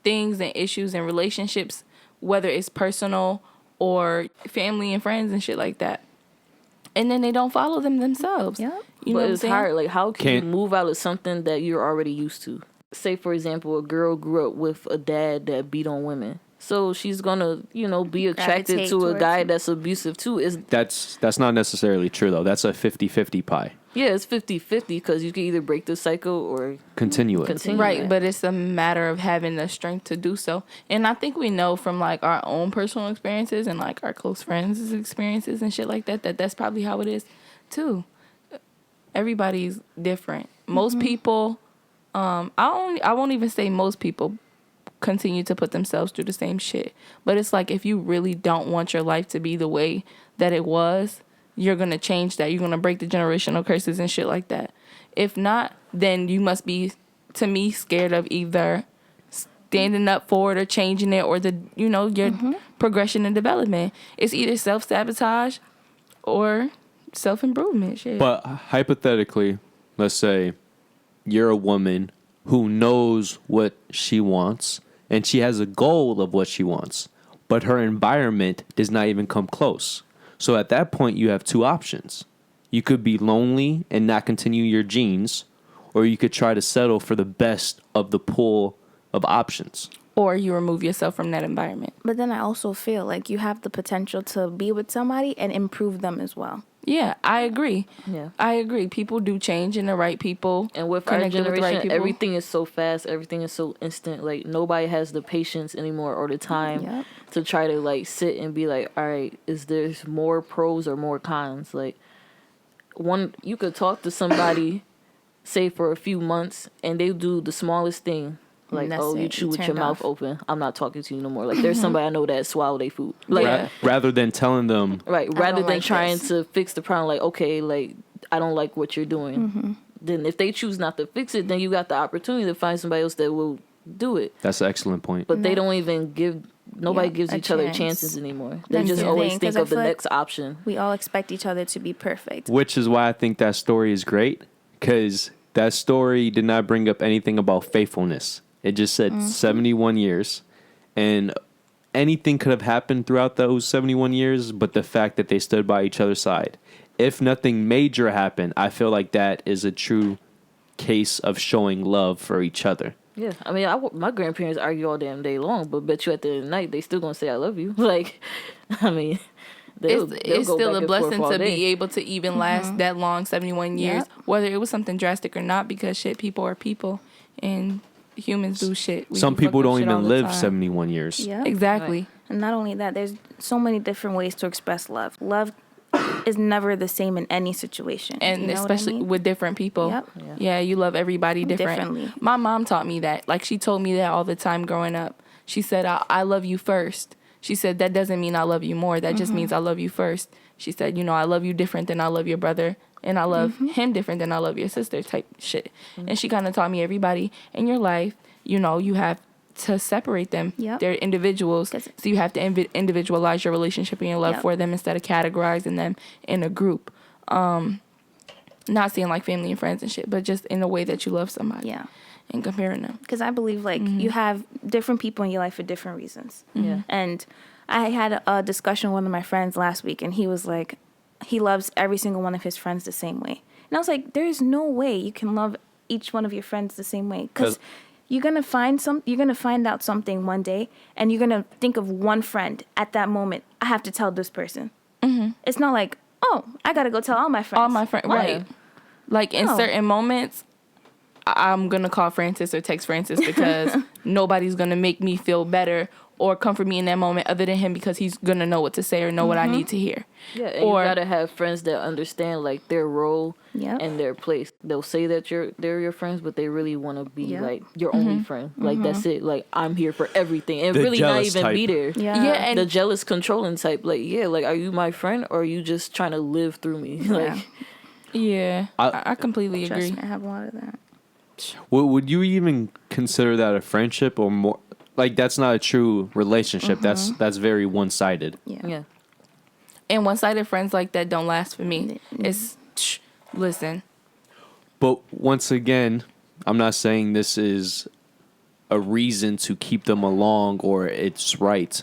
things and issues and relationships, whether it's personal or family and friends and shit like that. And then they don't follow them themselves. Yeah. You know what I'm it's saying? hard. Like, how can you move out of something that you're already used to? Say, for example, a girl grew up with a dad that beat on women. So she's gonna, be attracted to a guy that's abusive too. That's not necessarily true though. That's a 50-50 pie. Yeah, it's 50-50 because you can either break the cycle or continue it. Right, but it's a matter of having the strength to do so. And I think we know from like our own personal experiences and like our close friends' experiences and shit like that that's probably how it is too. Everybody's different. Most people, I won't even say most people continue to put themselves through the same shit. But it's like if you really don't want your life to be the way that it was, you're going to change that. You're going to break the generational curses and shit like that. If not, then you must be, to me, scared of either standing up for it or changing it or your progression and development. It's either self-sabotage or self-improvement shit. But hypothetically, let's say you're a woman who knows what she wants and she has a goal of what she wants, but her environment does not even come close. So at that point, you have two options. You could be lonely and not continue your genes, or you could try to settle for the best of the pool of options. Or you remove yourself from that environment. But then I also feel like you have the potential to be with somebody and improve them as well. Yeah, I agree. Yeah, I agree. People do change, and the right people. And with our generation, everything is so fast. Everything is so instant. Like nobody has the patience anymore or the time to try to like sit and be like, all right, is there more pros or more cons? Like you could talk to somebody, say for a few months, and they do the smallest thing. Like, you chew with your mouth open. I'm not talking to you no more. Like, there's somebody I know that swallow their food. Like, rather than telling them. Right. Rather than trying to fix the problem, like, okay, like, I don't like what you're doing. Then if they choose not to fix it, then you got the opportunity to find somebody else that will do it. That's an excellent point. But they don't even nobody gives each other chances anymore. They just always think of the next option. We all expect each other to be perfect. Which is why I think that story is great, because that story did not bring up anything about faithfulness. It just said 71 years, and anything could have happened throughout those 71 years, but the fact that they stood by each other's side. If nothing major happened, I feel like that is a true case of showing love for each other. Yeah, I mean, my grandparents argue all damn day long, but bet you at the end of the night, they still gonna say I love you. Like, I mean, it's still a blessing to be able to even last that long, 71 years, whether it was something drastic or not, because shit, people are people, and humans do shit. Some people don't even live 71 years. Yeah, exactly. Right. And not only that, there's so many different ways to express love. Love is never the same in any situation, and especially with different people. Yep. Yeah, you love everybody differently. My mom taught me that. Like, she told me that all the time growing up. She said, I love you first. She said, that doesn't mean I love you more. That just means I love you first. She said, I love you different than I love your brother. And I love him different than I love your sister type shit. And she kind of taught me everybody in your life, you have to separate them. Yep. They're individuals. So you have to individualize your relationship and your love for them instead of categorizing them in a group. Not saying like family and friends and shit, but just in a way that you love somebody. Yeah. And comparing them. Because I believe, like, you have different people in your life for different reasons. Yeah. And I had a discussion with one of my friends last week, and he was like, he loves every single one of his friends the same way. And I was like, there is no way you can love each one of your friends the same way. Because you're going to find out something one day, and you're going to think of one friend at that moment. I have to tell this person. It's not like, oh, I got to go tell all my friends. All my friends, right. Like, in certain moments, I'm going to call Francis or text Francis because nobody's going to make me feel better or comfort me in that moment other than him, because he's going to know what to say or know what I need to hear. Yeah, and you got to have friends that understand, like, their role and their place. They'll say that they're your friends, but they really want to be, like, your only friend. Like, that's it. Like, I'm here for everything. And really not even type. be there. Yeah, and the jealous, controlling type. Like, like, are you my friend or are you just trying to live through me? Like, I completely agree. Trust me, I have a lot of that. Would you even consider that a friendship or more? Like, that's not a true relationship. That's very one-sided. yeah. And one-sided friends like that don't last for me. It's listen. But once again, I'm not saying this is a reason to keep them along or it's right.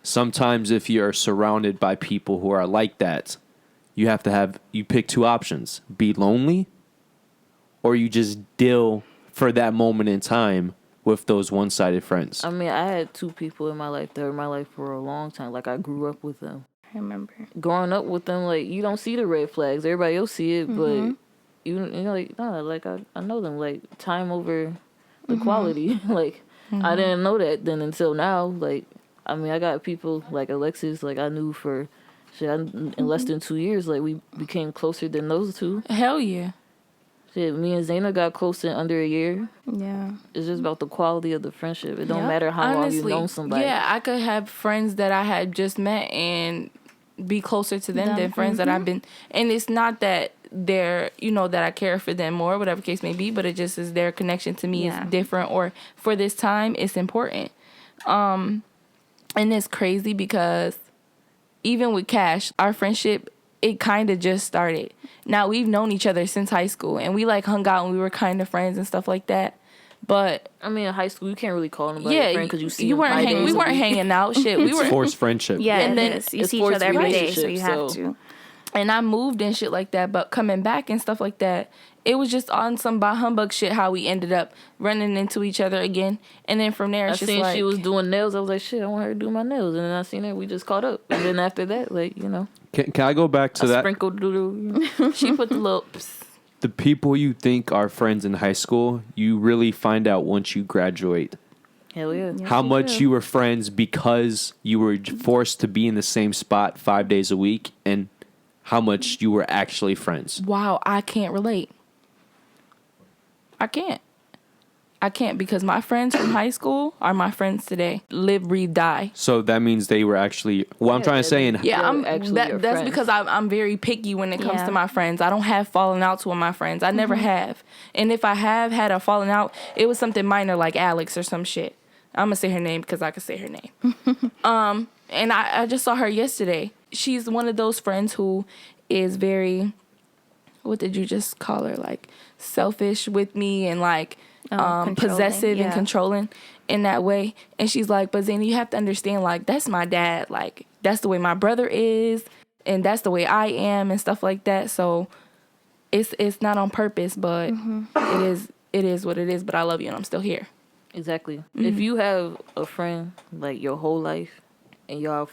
Sometimes if you're surrounded by people who are like that, you pick two options: be lonely, or you just deal for that moment in time with those one-sided friends. I mean, I had two people in my life that were in my life for a long time. Like, I grew up with them. I remember. Growing up with them, like, you don't see the red flags. Everybody else see it, but you're like, nah, like, I know them. Like, time over the quality. Like, I didn't know that then until now. Like, I mean, I got people like Alexis, like, I knew for in less than 2 years. Like, we became closer than those two. Hell yeah. Shit, me and Xaynah got close in under a year. Yeah. It's just about the quality of the friendship. It don't matter how long you've known somebody. Yeah, I could have friends that I had just met and be closer to them than friends that I've been. And it's not that they're, that I care for them more, whatever case may be, but it just is their connection to me is different, or for this time, it's important. And it's crazy because even with Cash, our friendship, it kind of just started. Now, we've known each other since high school, and we, like, hung out and we were kind of friends and stuff like that. But I mean, in high school, you can't really call nobody a friend because you see them we weren't hanging out. Shit, we were forced friendship. Yeah, and then you see each other every day, so you have to. And I moved and shit like that, but coming back and stuff like that, it was just on some bah humbug shit how we ended up running into each other again. And then from there, it's just like, she was doing nails. I was like, shit, I want her to do my nails. And then I seen her, we just caught up. And then after that, like, Can I go back to that? Sprinkled doodle. She put the little... The people you think are friends in high school, you really find out once you graduate. Hell yeah. How much you were friends because you were forced to be in the same spot 5 days a week, and how much you were actually friends. Wow, I can't relate. I can't because my friends from high school are my friends today. Live, breathe, die. So that means they were actually... What I'm trying to say... That's because I'm very picky when it comes to my friends. I don't have falling outs with my friends. I never have. And if I have had a falling out, it was something minor like Alex or some shit. I'm going to say her name because I can say her name. And I just saw her yesterday. She's one of those friends who is very... What did you just call her? Like, selfish with me and, like... possessive and controlling in that way. And she's like, but Xaynah, you have to understand, like, that's my dad. Like, that's the way my brother is, and that's the way I am, and stuff like that. So it's not on purpose, but it is what it is. But I love you, and I'm still here. Exactly. If you have a friend like your whole life, and y'all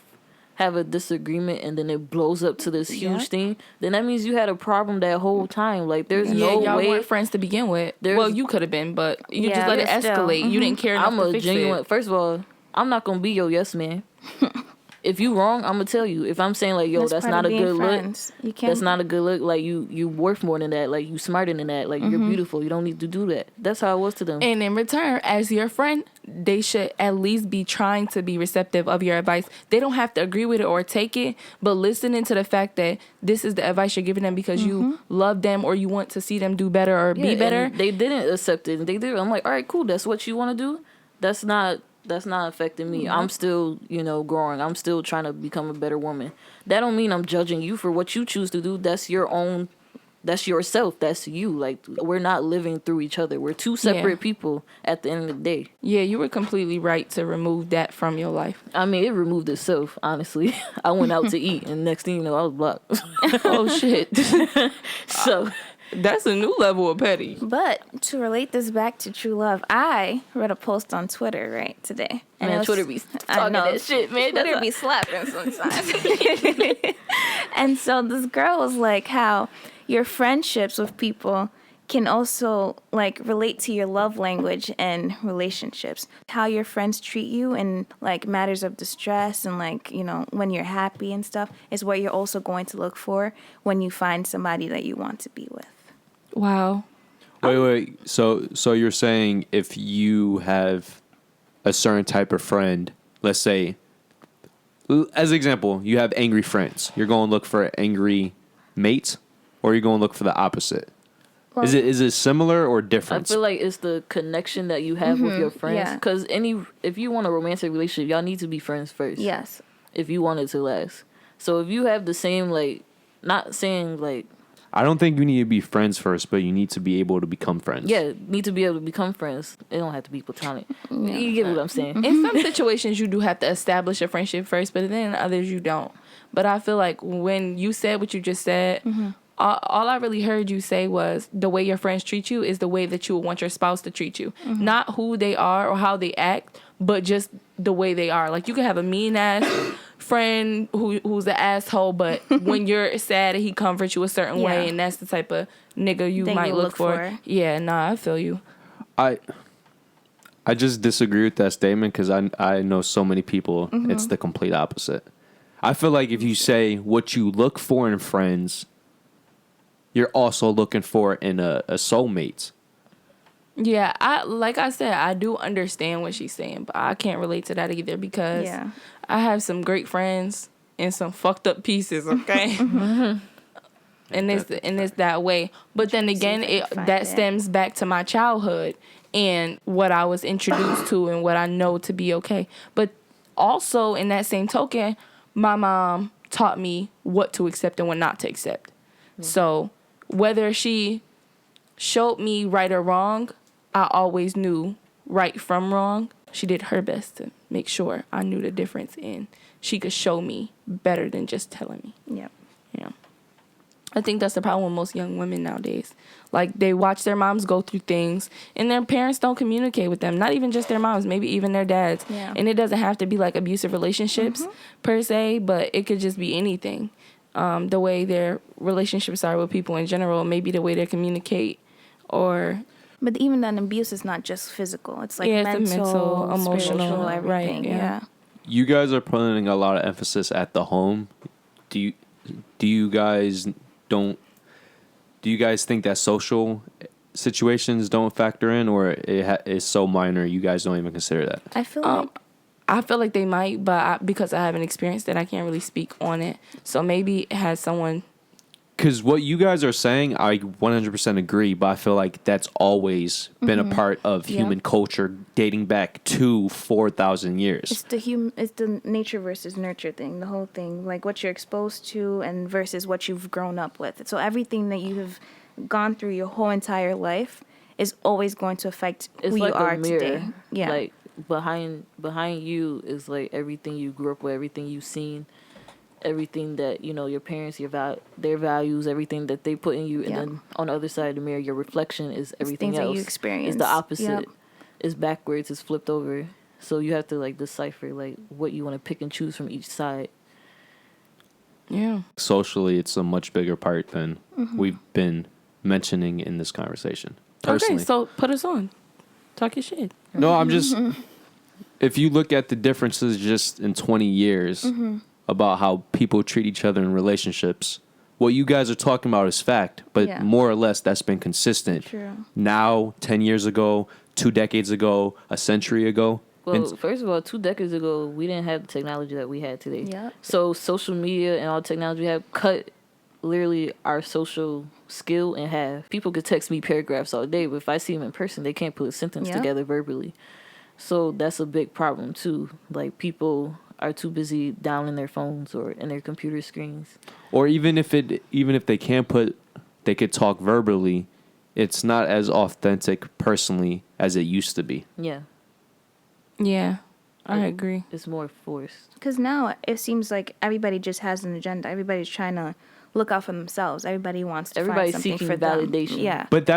have a disagreement, and then it blows up to this huge thing, then that means you had a problem that whole time. Like, there's no y'all way. Weren't friends to begin with. Well, you could have been, but you just let it escalate. You didn't care enough to fix it. First of all, I'm not gonna be your yes man. If you wrong, I'm gonna tell you. If I'm saying like, yo, that's not a good look. That's not a good look. Like, you worth more than that. Like, you smarter than that. Like, you're beautiful. You don't need to do that. That's how I was to them. And in return, as your friend, they should at least be trying to be receptive of your advice. They don't have to agree with it or take it, but listening to the fact that this is the advice you're giving them because you love them or you want to see them do better or be better. They didn't accept it. They did. I'm like, all right, cool. That's what you want to do. That's not affecting me. I'm still, growing. I'm still trying to become a better woman. That don't mean I'm judging you for what you choose to do. That's your own. That's yourself. That's you. Like, we're not living through each other. We're two separate people at the end of the day. Yeah, you were completely right to remove that from your life. I mean, it removed itself, honestly. I went out to eat, and next thing you know, I was blocked. Oh, shit. So that's a new level of petty. But to relate this back to true love, I read a post on Twitter right today. And man, Twitter be talking that shit, man. Twitter be slapping sometimes. And so this girl was like how your friendships with people can also like relate to your love language and relationships. How your friends treat you in like matters of distress and like, when you're happy and stuff is what you're also going to look for when you find somebody that you want to be with. Wow. Wait. So you're saying if you have a certain type of friend, let's say, as an example, you have angry friends, you're going to look for angry mates, or you're going to look for the opposite? Well, is it similar or different? I feel like it's the connection that you have with your friends. Because if you want a romantic relationship, y'all need to be friends first. Yes. If you want it to last. So if you have the same, like, not saying, like... I don't think you need to be friends first, but you need to be able to become friends. Yeah, need to be able to become friends. It don't have to be platonic. Yeah. You get what I'm saying? In some situations, you do have to establish a friendship first, but then in others, you don't. But I feel like when you said what you just said... All I really heard you say was the way your friends treat you is the way that you would want your spouse to treat you. Not who they are or how they act, but just the way they are. Like, you can have a mean-ass friend who's an asshole, but when you're sad, he comforts you a certain way, and that's the type of nigga you might look for. Yeah, nah, I feel you. I just disagree with that statement because I know so many people, it's the complete opposite. I feel like if you say what you look for in friends... you're also looking for in a soulmate. Yeah, like I said, I do understand what she's saying, but I can't relate to that either because I have some great friends and some fucked up pieces, okay? And it's that way. But then again, that stems back to my childhood and what I was introduced to and what I know to be okay. But also, in that same token, my mom taught me what to accept and what not to accept. So... whether she showed me right or wrong, I always knew right from wrong. She did her best to make sure I knew the difference and she could show me better than just telling me. Yep. Yeah. I think that's the problem with most young women nowadays. Like, they watch their moms go through things and their parents don't communicate with them. Not even just their moms, maybe even their dads. Yeah. And it doesn't have to be like abusive relationships per se, but it could just be anything. The way their relationships are with people in general, maybe the way they communicate, or... But even then, abuse is not just physical. It's like mental, emotional, everything. Right, yeah. You guys are putting a lot of emphasis at the home. Do you guys think that social situations don't factor in, or it's so minor you guys don't even consider that? I feel like they might, but because I haven't experienced it, I can't really speak on it. So maybe it has someone... Because what you guys are saying, I 100% agree, but I feel like that's always been a part of human culture dating back to 4,000 years. It's the nature versus nurture thing, the whole thing. Like, what you're exposed to and versus what you've grown up with. So everything that you have gone through your whole entire life is always going to affect who you are today. Yeah. Like, behind you is like everything you grew up with, everything you've seen, everything that your parents, their values, everything that they put in you, and then on the other side of the mirror, your reflection is everything things else. That you experience. It's the opposite. It's backwards. It's flipped over. So you have to like decipher like what you want to pick and choose from each side. Yeah. Socially, it's a much bigger part than we've been mentioning in this conversation. Personally. Okay, so put us on. Talk your shit. No, I'm just... if you look at the differences just in 20 years about how people treat each other in relationships, what you guys are talking about is fact, but more or less that's been consistent. True. Now, 10 years ago, 2 decades ago, a century ago. Well, first of all, 2 decades ago, we didn't have the technology that we had today. Yep. So social media and all the technology we have cut literally our social skill in half. People could text me paragraphs all day, but if I see them in person, they can't put a sentence together verbally. So that's a big problem too. Like people are too busy down in their phones or in their computer screens. Or even if they they could talk verbally, it's not as authentic personally as it used to be. Yeah. Yeah, I agree. It's more forced. Because now it seems like everybody just has an agenda. Everybody's trying to look out for themselves. Everybody wants to Everybody's find something seeking for them. validation. Yeah. But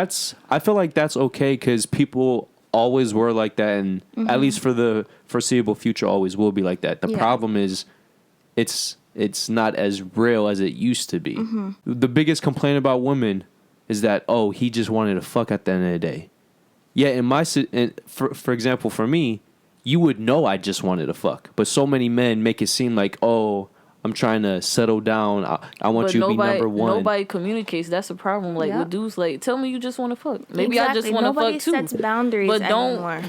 I feel like that's okay because people always were like that, and at least for the foreseeable future, always will be like that. The problem is, it's not as real as it used to be. The biggest complaint about women is that he just wanted to fuck at the end of the day. Yeah, for example, for me, you would know I just wanted to fuck, but so many men make it seem like I'm trying to settle down. I want you to be number one. Nobody communicates. That's a problem. Like with dudes, like tell me you just want to fuck. Maybe exactly. I just want to fuck too. Nobody sets boundaries anymore.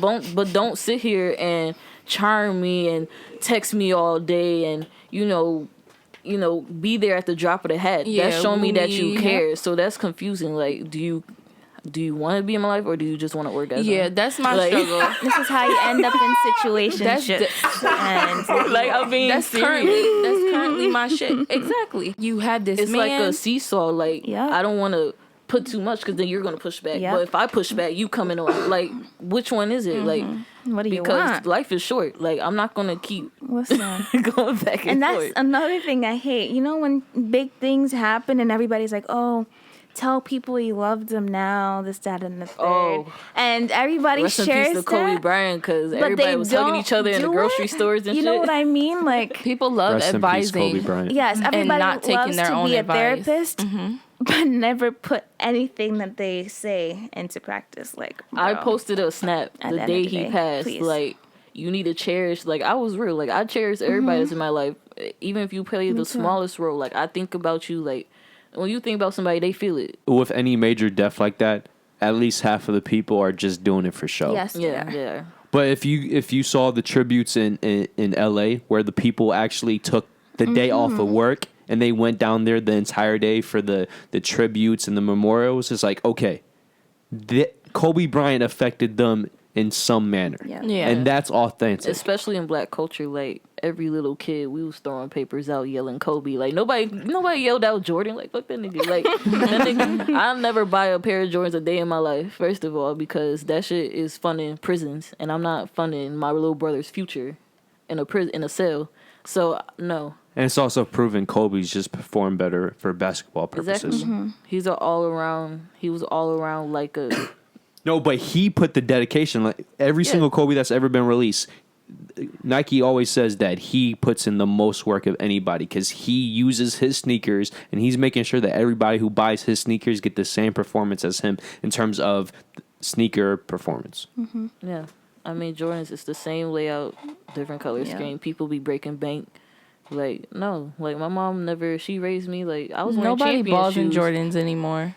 Don't sit here and charm me and text me all day and be there at the drop of the hat. Yeah, that's showing me that you care. So that's confusing. Like, do you want to be in my life or do you just want to orgasm? Yeah, that's my struggle. This is how you end up in situationships. And like I'm being that's currently my shit. Exactly. You have this it's man. like a seesaw. Like I don't want to put too much because then you're gonna push back. But if I push back, you coming on. Like which one is it? Like what do you because want? life is short. Like I'm not gonna keep Listen. going back and that's forth. another thing I hate. You know when big things happen and everybody's like, tell people you love them now, this, that, and the third. And everybody Rest shares in peace to Kobe Bryant because everybody was hugging each other in the grocery stores and shit. You know what I mean? Like people love Rest advising. in peace, Kobe Bryant. Yes, everybody and not taking loves their to own be advice. a therapist, but never put anything that they say into practice. Like I bro, posted a snap at the end day of he passed. please. Like you need to cherish. Like I was real. Like I cherish everybody that's in my life, even if you play the smallest role. Like I think about you. Like when you think about somebody, they feel it. With any major death like that, at least half of the people are just doing it for show. Yes, Yeah. But if you saw the tributes in LA where the people actually took the day off of work and they went down there the entire day for the tributes and the memorials, it's like, okay, Kobe Bryant affected them in some manner. Yeah. And that's authentic. Especially in black culture, like every little kid, we was throwing papers out yelling Kobe. Like nobody yelled out Jordan. Like fuck that nigga. Like that nigga, I'll never buy a pair of Jordans a day in my life. First of all, because that shit is funding prisons, and I'm not funding my little brother's future in a cell. So no. And it's also proven Kobe's just performed better for basketball purposes. Exactly. He was all around like a. No, but he put the dedication. Like every single Kobe that's ever been released, Nike always says that he puts in the most work of anybody because he uses his sneakers and he's making sure that everybody who buys his sneakers get the same performance as him in terms of sneaker performance. Yeah. I mean, Jordans, it's the same layout, different color scheme. People be breaking bank. Like, no. Like, my mom she raised me, like, I was wearing Nobody champion balls in shoes. Jordans anymore.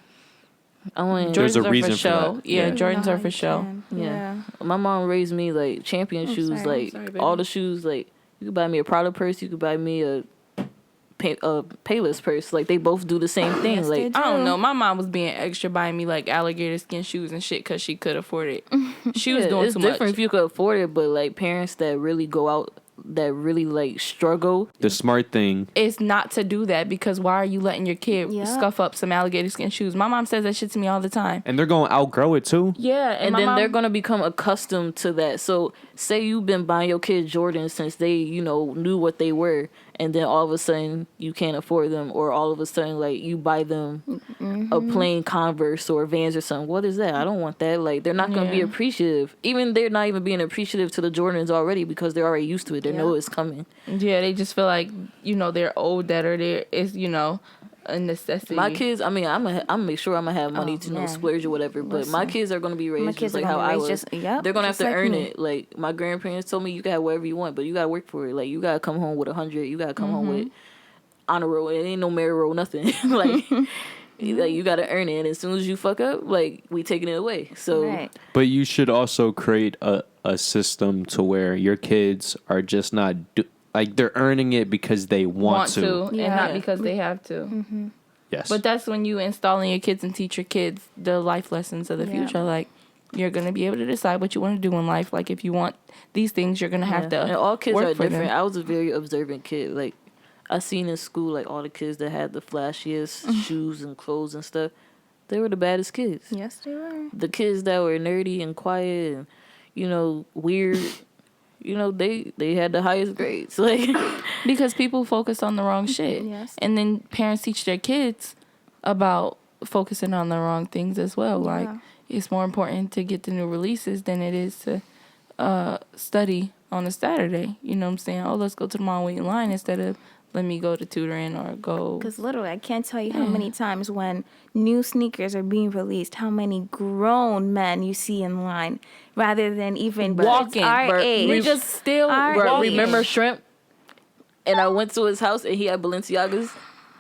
There's a Jordans are reason for for show. that. Yeah, Yeah. Jordans are for show. Yeah. My mom raised me, like, champion shoes. sorry. Like, all the shoes, like, you could buy me a Prada purse. You could buy me a Payless purse. Like, they both do the same thing. Yes, like, they do. I don't know. My mom was being extra buying me like alligator skin shoes and shit because she could afford it. She was doing it's too different much. if you could afford it, but, like, parents that really go out, that really, like, struggle. The smart thing. It's not to do that because why are you letting your kid scuff up some alligator skin shoes? My mom says that shit to me all the time. And they're going to outgrow it too. Yeah, And then they're going to become accustomed to that. So say you've been buying your kid Jordans since they, knew what they were. And then all of a sudden you can't afford them. Or all of a sudden, like, you buy them a plain Converse or Vans or something. What is that? I don't want that. Like, they're not going to be appreciative. Even they're not even being appreciative to the Jordans already because they're already used to it. They know it's coming. Yeah, they just feel like, they're owed that or it's, a necessity. My kids, I mean, I'm gonna make sure I'm gonna have money to splurge or whatever. But my kids are gonna be raised just like how I was. They're gonna have to earn it. Like my grandparents told me, you can have whatever you want, but you gotta work for it. Like you gotta come home with 100. You gotta come home with honor roll. It ain't no merit roll, nothing. like you gotta earn it. And as soon as you fuck up, like we taking it away. So, but you should also create a system to where your kids are just not. Like, they're earning it because they want to. And not because they have to. Yes. But that's when you installing your kids and teach your kids the life lessons of the future. Like, You're going to be able to decide what you want to do in life. Like, if you want these things, you're going to have to And all kids work are for different. them. I was a very observant kid. Like, I seen in school, like, all the kids that had the flashiest shoes and clothes and stuff. They were the baddest kids. Yes, they were. The kids that were nerdy and quiet and, you know, weird, you know, they had the highest grades. Like, Because people focus on the wrong shit. Yes. And then parents teach their kids about focusing on the wrong things as well. Like, Yeah. it's more important to get the new releases than it is to study on a Saturday. You know what I'm saying? Oh, let's go to the mall, wait in line, instead of let me go to tutoring or go. Because literally, I can't tell you how many times when new sneakers are being released, how many grown men you see in line, rather than even Walking. our But age. Niggas still Our bro, walking. remember Shrimp? And I went to his house and he had Balenciagas,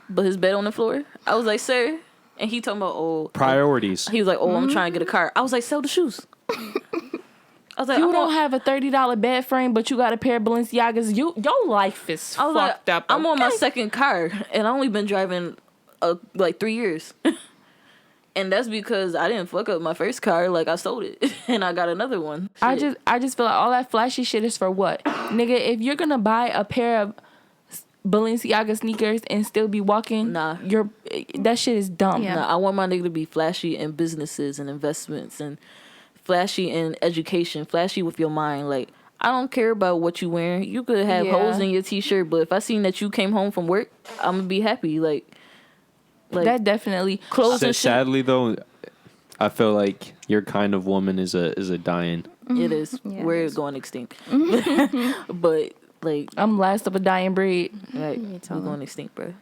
but his bed on the floor. I was like, sir. And he talking about, oh. Priorities. He was like, oh, I'm trying to get a car. I was like, sell the shoes. I was like, You I'm don't on, have a $30 bed frame, but you got a pair of Balenciagas. Your life is I was fucked like, up. I'm on my okay? second car, and I only been driving like 3 years. And that's because I didn't fuck up my first car. Like, I sold it, and I got another one. I Shit. just feel like all that flashy shit is for what? Nigga, if you're gonna buy a pair of Balenciaga sneakers and still be walking, Nah. that shit is dumb. Yeah. Nah, I want my nigga to be flashy in businesses and investments and flashy in education, flashy with your mind. Like, I don't care about what you wearing. You could have Yeah. holes in your t-shirt, but if I seen that you came home from work, I'm gonna be happy. Like That definitely. clothes and shit. Sadly, though, I feel like your kind of woman is a dying. It is. Yeah, We're it is. going extinct. But like, I'm last of a dying breed. right, Me we're too. going extinct, bro.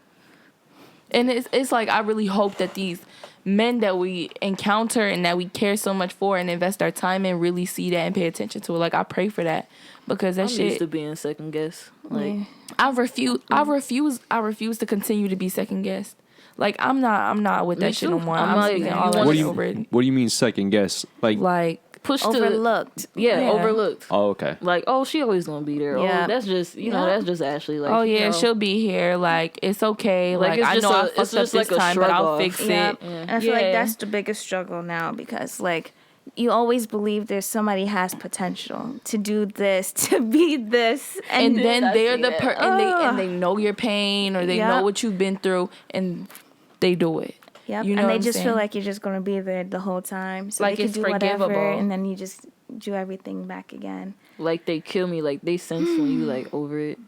And it's like, I really hope that these men that we encounter and that we care so much for and invest our time in really see that and pay attention to it. Like, I pray for that, because that I'm shit. used to being second guess. Like, Yeah. I refuse to continue to be second guessed. Like, I'm not with Me that shit too. no more. I'm I'm like, speaking you all want- that What do shit you over it. What do you mean second guess? Like, push to Overlooked. yeah, overlooked. Oh, okay. Like, oh, she always gonna be there. Yeah. Oh, that's just that's just Ashley. Like, oh you yeah, know. she'll be here. Like, it's okay. Like, Like, it's I just know I it's fucked up just this like a time, but shrug I'll off. fix Yeah. it. And I feel like Yeah. that's the biggest struggle now, because like you always believe there's somebody has potential to do this, to be this, And then I they're see the that. and they know your pain, or they know Yep. what you've been through, and they do it. Yep. You know and what they I'm just saying? feel like you're just gonna be there the whole time, so Like, they can it's do whatever, forgivable. and then you just do everything back again. Like, they kill me. Like, they sense when you like over it.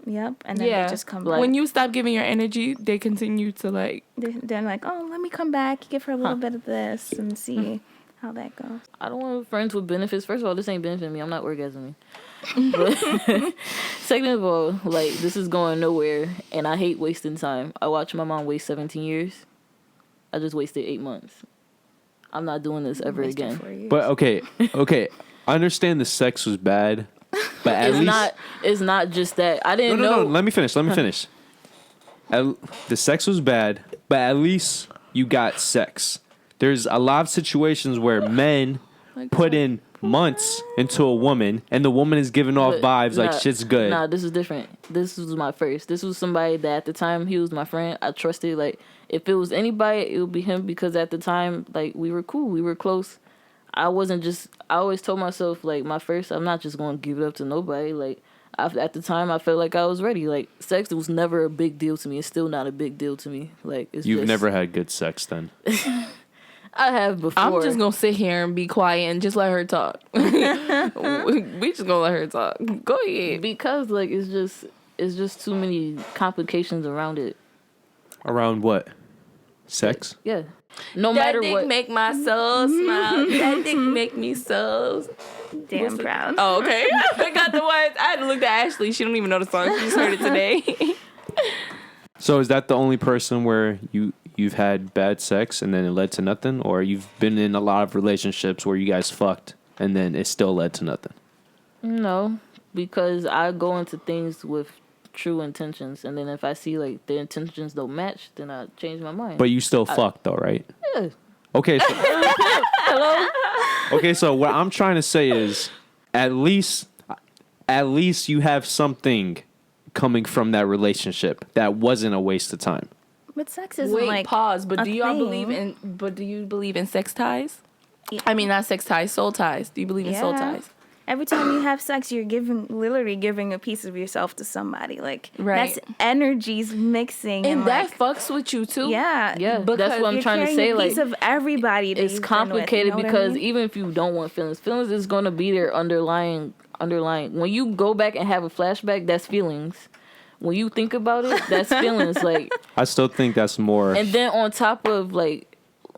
Yep. And then Yeah. they just come Like- back. When you stop giving your energy, they continue to like. They're like, oh, let me come back, give her a little bit of this, and see how that goes. I don't want friends with benefits. First of all, this ain't benefiting me. I'm not orgasming. But second of all, like, this is going nowhere, and I hate wasting time. I watched my mom waste 17 years. I just wasted 8 months. I'm not doing this ever Wasted again. 4 years. But okay. I understand the sex was bad, but at It's least it's not just that. I didn't no. know. Let me finish. The sex was bad, but at least you got sex. There's a lot of situations where men put in months into a woman, and the woman is giving off But vibes like nah, shit's good. Nah, this is different. This was my first. This was somebody that at the time he was my friend. I trusted. Like, if it was anybody, it would be him, because at the time, like, we were cool, we were close. I always told myself, like, my first, I'm not just going to give it up to nobody. Like, at the time, I felt like I was ready. Like, sex was never a big deal to me. It's still not a big deal to me. Like, it's You've just, never had good sex then. I have before. I'm just gonna sit here and be quiet and just let her talk. We just gonna let her talk. Go ahead. because, like, it's just too many complications around it. Around what? Sex? Yeah. No That matter dick what. make my soul smile. That dick make me so. Damn proud. Oh, okay. I got the words. I had to look at Ashley. She don't even know the song. She just heard it today. So is that the only person where you've had bad sex and then it led to nothing, or you've been in a lot of relationships where you guys fucked and then it still led to nothing? No, because I go into things with true intentions, and then if I see like the intentions don't match, then I change my mind. But you still fucked though, right? Yeah. Okay. So, Hello? okay, so what I'm trying to say is at least you have something coming from that relationship that wasn't a waste of time. But sex isn't Wait, like pause. But a do y'all thing. believe in? But do you believe in sex ties? I mean, not sex ties, soul ties. Do you believe in soul ties? Every time you have sex, you're literally giving a piece of yourself to somebody. Like, right. That's energies mixing. And that like, fucks with you, too. Yeah. Because that's what I'm trying to say. A piece like, of everybody it's complicated because even if you don't want feelings is going to be there underlying. When you go back and have a flashback, that's feelings. When you think about it, that's feelings. Like, I still think that's more. And then on top of, like,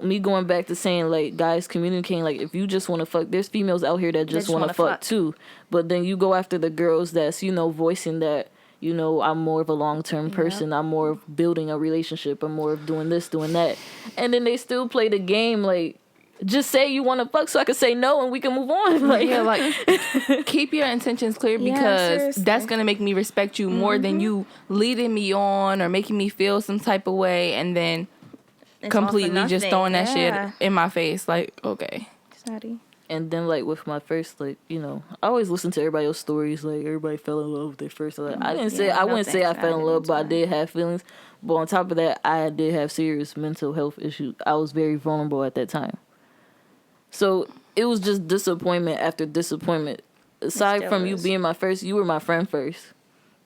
me going back to saying, like, guys communicating, like, if you just want to fuck, there's females out here that just want to fuck too. But then you go after the girls that's, voicing that, I'm more of a long-term person. I'm more of building a relationship. I'm more of doing this, doing that. And then they still play the game, like, just say you want to fuck so I can say no and we can move on. Like, keep your intentions clear because that's going to make me respect you more than you leading me on or making me feel some type of way and then it's completely just throwing that shit in my face. Like, okay. Sorry. And then, like, with my first, like, I always listen to everybody else's stories. Like, everybody fell in love with their first. Like, I wouldn't say I fell in love, but I did have feelings. But on top of that, I did have serious mental health issues. I was very vulnerable at that time. So it was just disappointment after disappointment. Aside from you being my first, you were my friend first.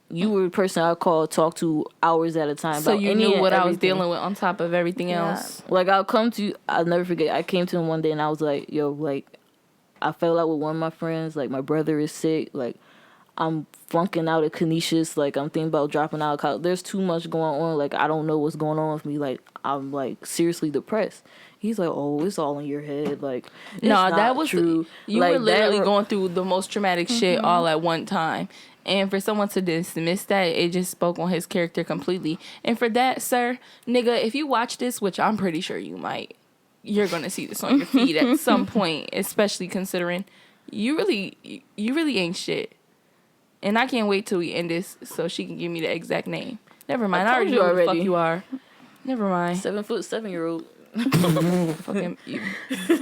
You were the person I called, talk to hours at a time. So you knew what I was dealing with on top of everything else. Like, I'll come to you. I'll never forget. I came to him one day and I was like, yo, like, I fell out with one of my friends. Like, my brother is sick. Like, I'm flunking out of Canisius. Like, I'm thinking about dropping out of college. There's too much going on. Like, I don't know what's going on with me. Like, I'm, like, seriously depressed. He's like, oh, it's all in your head. Like, no, that was true. You were literally going through the most traumatic shit all at one time. And for someone to dismiss that, it just spoke on his character completely. And for that, sir, nigga, if you watch this, which I'm pretty sure you might, you're going to see this on your feed at some point, especially considering you really ain't shit. And I can't wait till we end this so she can give me the exact name. Never mind. I already know who the fuck you are. Never mind. 7'7" fucking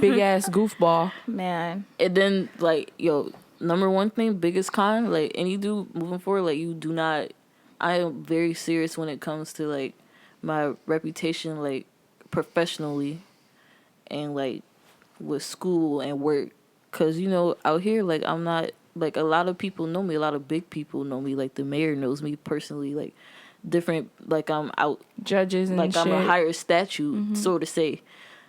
big ass goofball, man. And then, like, yo, number one thing, biggest con, like, any dude moving forward, like, you do not. I am very serious when it comes to, like, my reputation, like, professionally, and, like, with school and work, cause out here, like, I'm not, like, a lot of people know me, a lot of big people know me, like the mayor knows me personally, like. Different, like, I'm out judges and like shit. I'm a higher statue, so to say.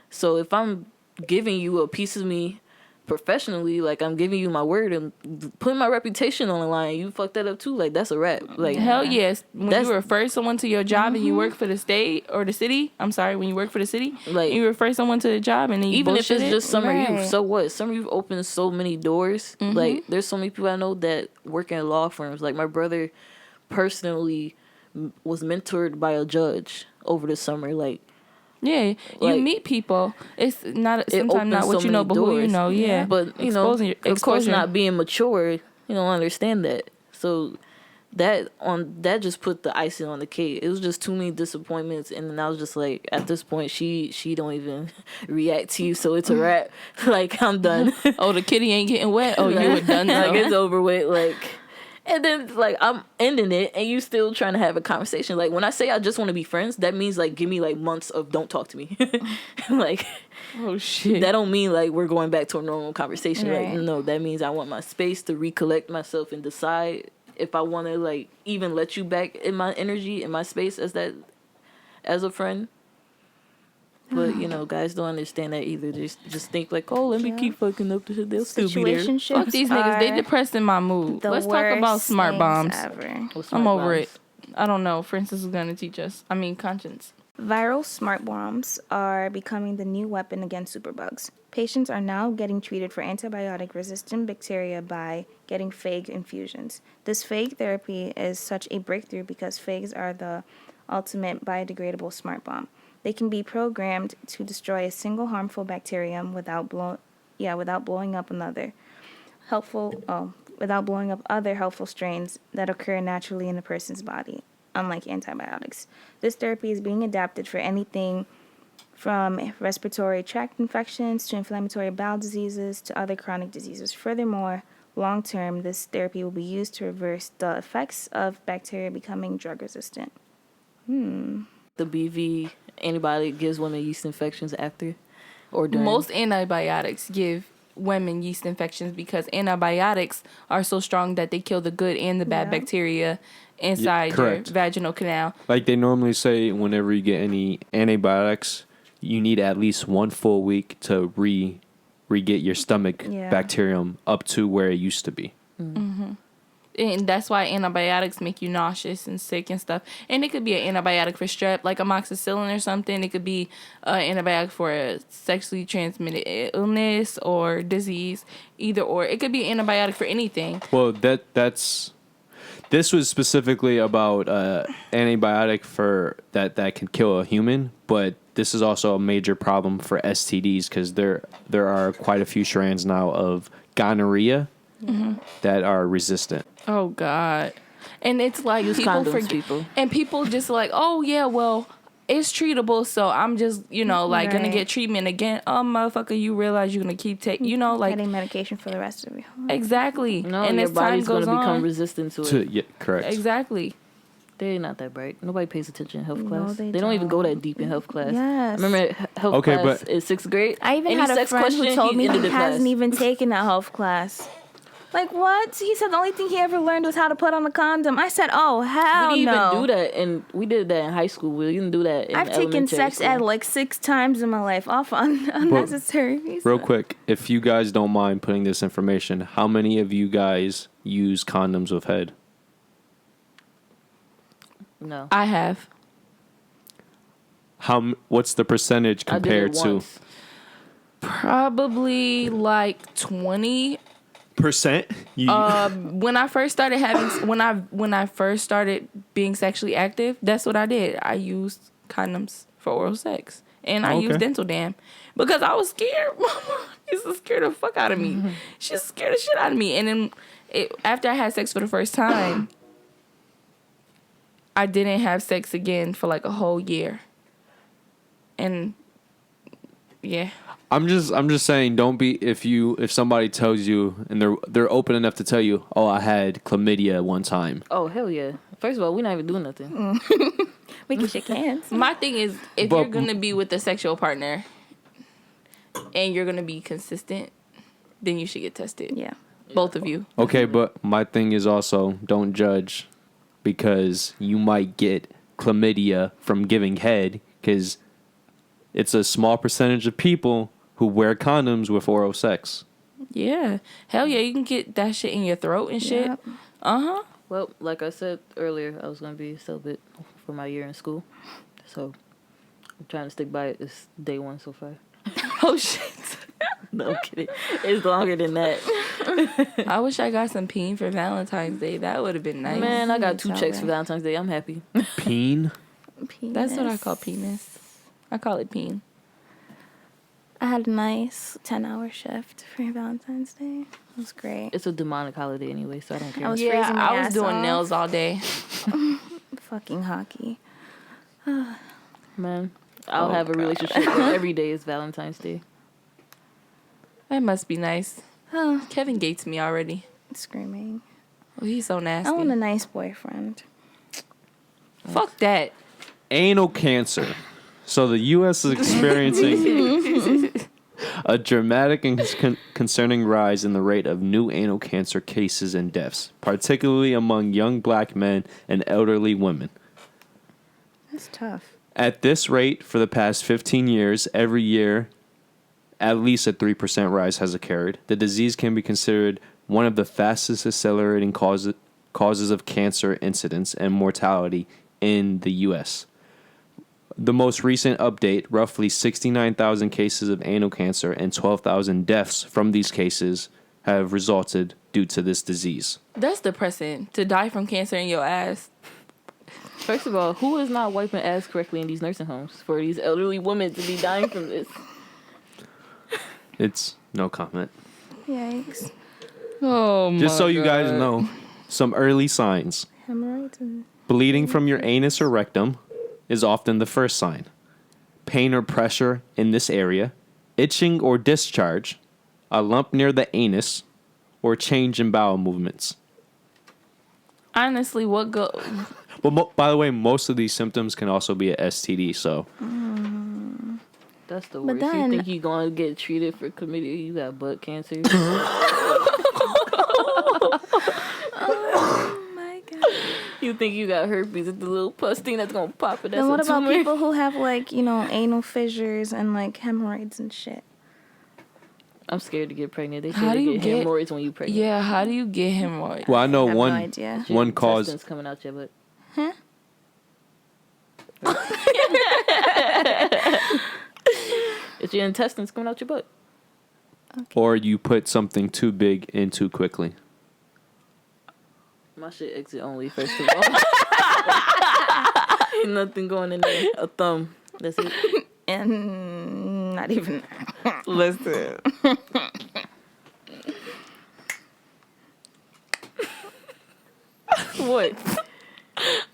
So if I'm giving you a piece of me professionally, like, I'm giving you my word and putting my reputation on the line, you fuck that up too, like, that's a wrap. Like, hell yes. When you refer someone to your job and you work for the state or the city, when you work for the city, like, you refer someone to the job and then you even if it's just summer youth, so what? Summer youth opens so many doors. Like, there's so many people I know that work in law firms. Like, my brother personally was mentored by a judge over the summer. Like, yeah, you meet people. It's not sometimes not what you know, but who you know. Yeah, but of course, not being mature, understand that. So that just put the icing on the cake. It was just too many disappointments, and then I was just like, at this point, she don't even react to you, so it's a wrap. Like, I'm done. Oh, the kitty ain't getting wet. Oh, you were done. Like, it's over with. Like. And then, like, I'm ending it, and you still trying to have a conversation. Like, when I say I just want to be friends, that means, like, give me, like, months of don't talk to me. Like, oh, shit. That don't mean, like, we're going back to a normal conversation. Right. Like, no, that means I want my space to recollect myself and decide if I want to, like, even let you back in my energy, in my space as a friend. But, guys don't understand that either. They just think, like, oh, let me keep fucking up to shit. They'll still be there. Fuck these niggas. They depressing my mood. Let's talk about smart bombs. I'm over it. I don't know. Francis is going to teach us. Conscience. Viral smart bombs are becoming the new weapon against superbugs. Patients are now getting treated for antibiotic-resistant bacteria by getting phage infusions. This phage therapy is such a breakthrough because phages are the ultimate biodegradable smart bomb. They can be programmed to destroy a single harmful bacterium without blowing up other helpful strains that occur naturally in the person's body, unlike antibiotics. This therapy is being adapted for anything from respiratory tract infections to inflammatory bowel diseases to other chronic diseases. Furthermore, long term, this therapy will be used to reverse the effects of bacteria becoming drug resistant. The BV antibiotic gives women yeast infections after. Or during. most antibiotics give women yeast infections because antibiotics are so strong that they kill the good and the bad bacteria inside your vaginal canal. Like they normally say, whenever you get any antibiotics, you need at least 1 full week to re-get your stomach bacterium up to where it used to be. Mm-hmm. And that's why antibiotics make you nauseous and sick and stuff. And it could be an antibiotic for strep, like amoxicillin or something. It could be an antibiotic for a sexually transmitted illness or disease, either or. It could be an antibiotic for anything. Well, this was specifically about antibiotic for that can kill a human, but this is also a major problem for STDs because there are quite a few strands now of gonorrhea that are resistant. Oh God! And it's like people forget, and people just like, oh yeah, well, it's treatable, so I'm just gonna get treatment again. Oh motherfucker, you realize you're gonna keep taking, getting medication for the rest of your life. Exactly. No, and your as time body's goes gonna become on, resistant to it. Yeah, correct. Exactly. They're not that bright. Nobody pays attention in health No, class. they don't even go that deep in health class. Yes. I remember health class in 6th grade. I even had a friend who told me he hasn't even taken a health class. Like, what? He said the only thing he ever learned was how to put on a condom. I said, oh, hell no. We didn't even do that, and we did that in high school. We didn't do that in I've taken sex ed like 6 times in my life off on unnecessary reasons. Real quick, if you guys don't mind putting this information, how many of you guys use condoms with head? No. I have. What's the percentage compared to? Probably like 20%. When I first started when I first started being sexually active, that's what I did. I used condoms for oral sex, and I used dental dam because I was scared. Mama used to scare the fuck out of me. She scared the shit out of me, and then after I had sex for the first time, I didn't have sex again for like a whole year, and yeah. I'm just saying, don't be if somebody tells you and they're open enough to tell you, oh, I had chlamydia one time. Oh hell yeah! First of all, we're not even doing nothing. We can shake hands. My thing is, if you're gonna be with a sexual partner and you're gonna be consistent, then you should get tested. Yeah, both of you. Okay, but my thing is also don't judge because you might get chlamydia from giving head because it's a small percentage of people who wear condoms with oral sex. Yeah. Hell yeah, you can get that shit in your throat and shit. Yep. Uh-huh. Well, like I said earlier, I was going to be celibate for my year in school. So, I'm trying to stick by it. It's day 1 so far. Oh, shit. No, I'm kidding. It's longer than that. I wish I got some peen for Valentine's Day. That would have been nice. Man, I got 2 checks for Valentine's Day. I'm happy. Peen? That's what I call penis. I call it peen. I had a nice 10-hour shift for Valentine's Day. It was great. It's a demonic holiday anyway, so I don't care. I was freezing my I was ass doing off. nails all day. Fucking hockey. Man, I'll have a relationship where every day is Valentine's Day. That must be nice. Kevin gates me already. Screaming. Oh, he's so nasty. I want a nice boyfriend. Fuck that. Anal cancer. So the U.S. is experiencing a dramatic and concerning rise in the rate of new anal cancer cases and deaths, particularly among young black men and elderly women. That's tough. At this rate, for the past 15 years, every year, at least a 3% rise has occurred. The disease can be considered one of the fastest accelerating causes of cancer incidence and mortality in the U.S. The most recent update, roughly 69,000 cases of anal cancer and 12,000 deaths from these cases have resulted due to this disease. That's depressing, to die from cancer in your ass. First of all, who is not wiping ass correctly in these nursing homes for these elderly women to be dying from this? It's no comment. Yikes. Oh my God. Just so you guys know, some early signs. Hemorrhoids. Bleeding from your anus or rectum is often the first sign. Pain or pressure in this area, itching or discharge, a lump near the anus, or change in bowel movements. Honestly, what go... Well, by the way, most of these symptoms can also be a STD, so... That's the But worst. then- You think you gonna get treated for chlamydia? You got butt cancer. Oh my god. You think you got herpes? It's the little pus thing that's gonna pop it. That's Then what a about tumor. people who have like, you know, anal fissures and like hemorrhoids and shit? I'm scared to get pregnant. They How say do you you get get- hemorrhoids when you pregnant. Yeah, how do you get hemorrhoids? Well, I know I have one no idea. Your one cause. intestines coming out your butt. Huh? It's your intestines coming out your butt. Or you put something too big in too quickly. My shit exit only, first of all. Ain't nothing going in there. A thumb. That's it. And not even. Listen. What?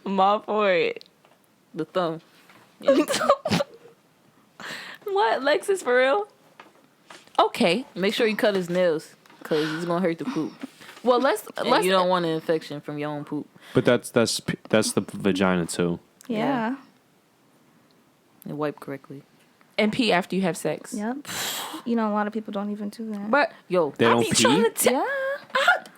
I'm all for it. The thumb. What, Lexus, for real? Okay. Make sure you cut his nails, cause it's gonna hurt the poop. Well, let's And you don't want an infection from your own poop. But that's the vagina too. Yeah. And wipe correctly. and pee after you have sex. Yep. You know, a lot of people don't even do that. But Yo, They I don't be pee. trying to yeah.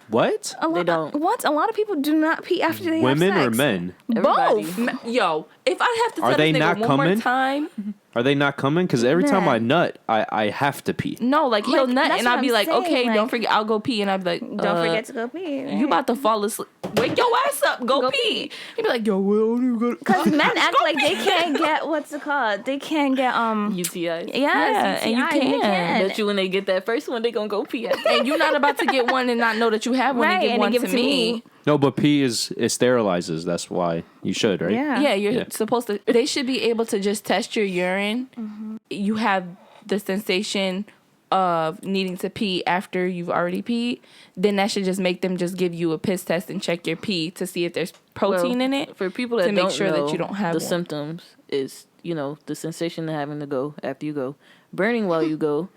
What? They don't. What? A lot of people do not pee after they Women have or sex. men? everybody. both. Yo, if I have to Are tell they this not nigga one more coming? time, Are they not coming? Because every time I Man. nut, I have to pee. no, like he'll Like, nut that's and I'll what be I'm like, saying, okay, like- don't forget, I'll go pee, and I'll be like, Don't forget to go pee. Right? you about to fall asleep. Wake your ass up, go pee. He'd be like, yo, well, you go. Because men act like they can't get, what's it called? They can't get, UTIs. yes, Yeah, and you UTI, they can. Bet you when they get that first one, they gonna go pee at And you're not about to get one and not know that you have one Right, and give and one give to it to me. me. No, but pee it sterilizes. That's why you should, right? Yeah. Yeah, you're Yeah. supposed to. They should be able to just test your urine. Mm-hmm. You have the sensation of needing to pee after you've already peed. Then that should just make them just give you a piss test and check your pee to see if there's protein in it. For people that to make don't sure that know, you don't have the one. symptoms is the sensation of having to go after you go, burning while you go,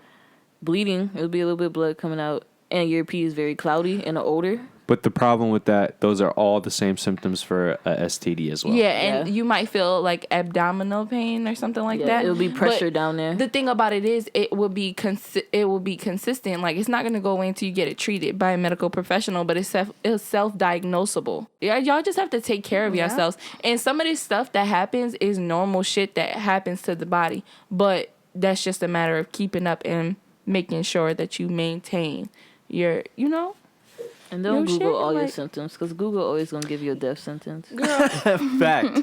bleeding. It'll be a little bit of blood coming out, and your pee is very cloudy and an odor. But the problem with that, those are all the same symptoms for a STD as well. Yeah, and Yeah. you might feel like abdominal pain or something like that. It'll be pressure But down there. The thing about it is, it will be consistent. Like, it's not gonna go away until you get it treated by a medical professional. But it's self-diagnosable. Yeah, y'all just have to take care of yourselves. And some of this stuff that happens is normal shit that happens to the body. But that's just a matter of keeping up and making sure that you maintain your, And don't No Google shit, all your like- symptoms, because Google always gonna give you a death sentence. Fact.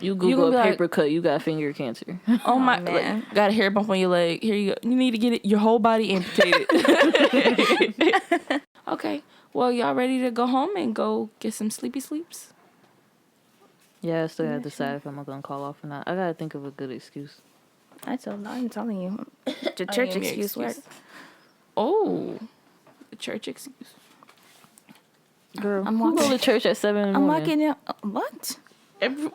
You gonna Google be a like- paper cut, you got finger cancer. oh my, man. like, got a hair bump on your leg. Here you go. You need to get your whole body amputated. Okay. Well, y'all ready to go home and go get some sleepy sleeps? Yeah, I still gotta decide if I'm gonna call off or not. I gotta think of a good excuse. I'm telling you. The I church am your excuse work. Oh, the church excuse. Girl, I'm who go walking- to church at 7 in the I'm morning? walking in. What?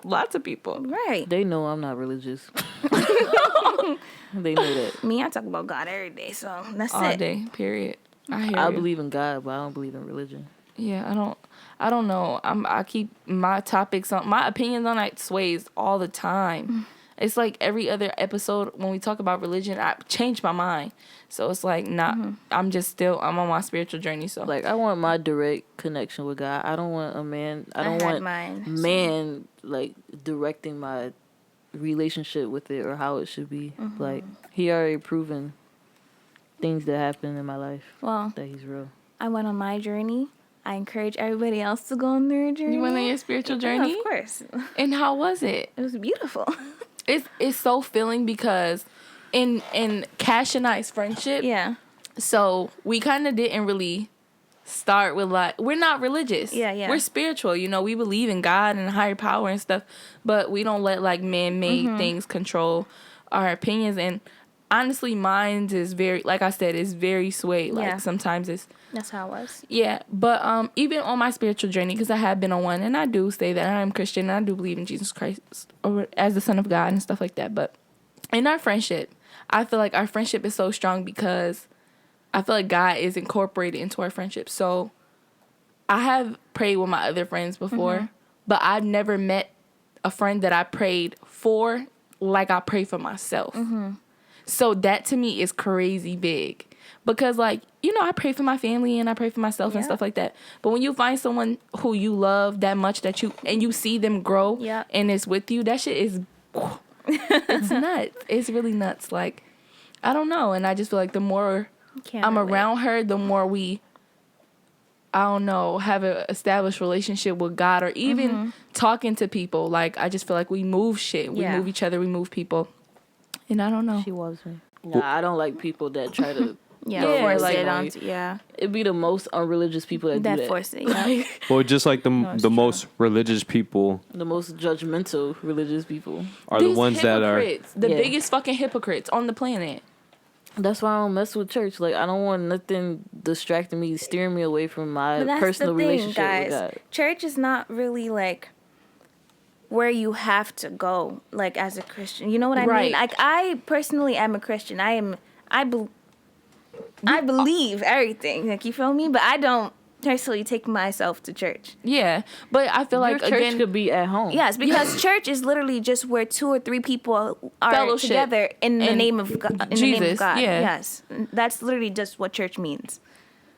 Lots of people. Right. They know I'm not religious. They know that. Me, I talk about God every day, so that's All it. day. Period. I hear I you. believe in God, but I don't believe in religion. Yeah, I don't know. I keep my topics on my opinions on it sways all the time. It's like every other episode when we talk about religion, I change my mind. So it's like I'm on my spiritual journey. So Like, I want my direct connection with God. I don't want a man. I don't had want mine. man like directing my relationship with it or how it should be. Like, he already proven things that happen in my life Well, that he's real. I went on my journey. I encourage everybody else to go on their journey. you went on your spiritual journey, Yeah, of course. and how was it? It was beautiful. It's so filling because in Cash and I's friendship, Yeah. so we kind of didn't really start with like, we're not religious. Yeah. We're spiritual. We believe in God and higher power and stuff, but we don't let like man-made things control our opinions. And honestly, mine is very, like I said, it's very swayed. Like Yeah. sometimes it's, That's how it was. yeah. But even on my spiritual journey, because I have been on one, and I do say that I am Christian, and I do believe in Jesus Christ or as the Son of God and stuff like that. But in our friendship, I feel like our friendship is so strong because I feel like God is incorporated into our friendship. So I have prayed with my other friends before, but I've never met a friend that I prayed for like I pray for myself. So that to me is crazy big. Because, like, you know, I pray for my family and I pray for myself and stuff like that. But when you find someone who you love that much and you see them grow and it's with you, that shit is, it's nuts. It's really nuts. Like, I don't know. And I just feel like the more I'm around her, the more we, I don't know, have an established relationship with God or even talking to people. Like, I just feel like we move shit. We move each other. We move people. And I don't know. She was me. Nah, I don't like people that try to... force like, it on. It'd be the most unreligious people that do that. Force it. Yeah. Well, just like the most religious people, the most judgmental religious people are the ones that are the biggest fucking hypocrites on the planet. That's why I don't mess with church. Like, I don't want nothing distracting me, steering me away from my personal relationship with God. Church is not really like where you have to go, like, as a Christian. You know what I mean? Like, I personally am a Christian. I believe everything. Like, you feel me? But I don't personally take myself to church. Yeah, but I feel like church again could be at home. Yes, because church is literally just where 2 or 3 people are together in the name of God. In Jesus, the name of God. yeah. Yes, that's literally just what church means.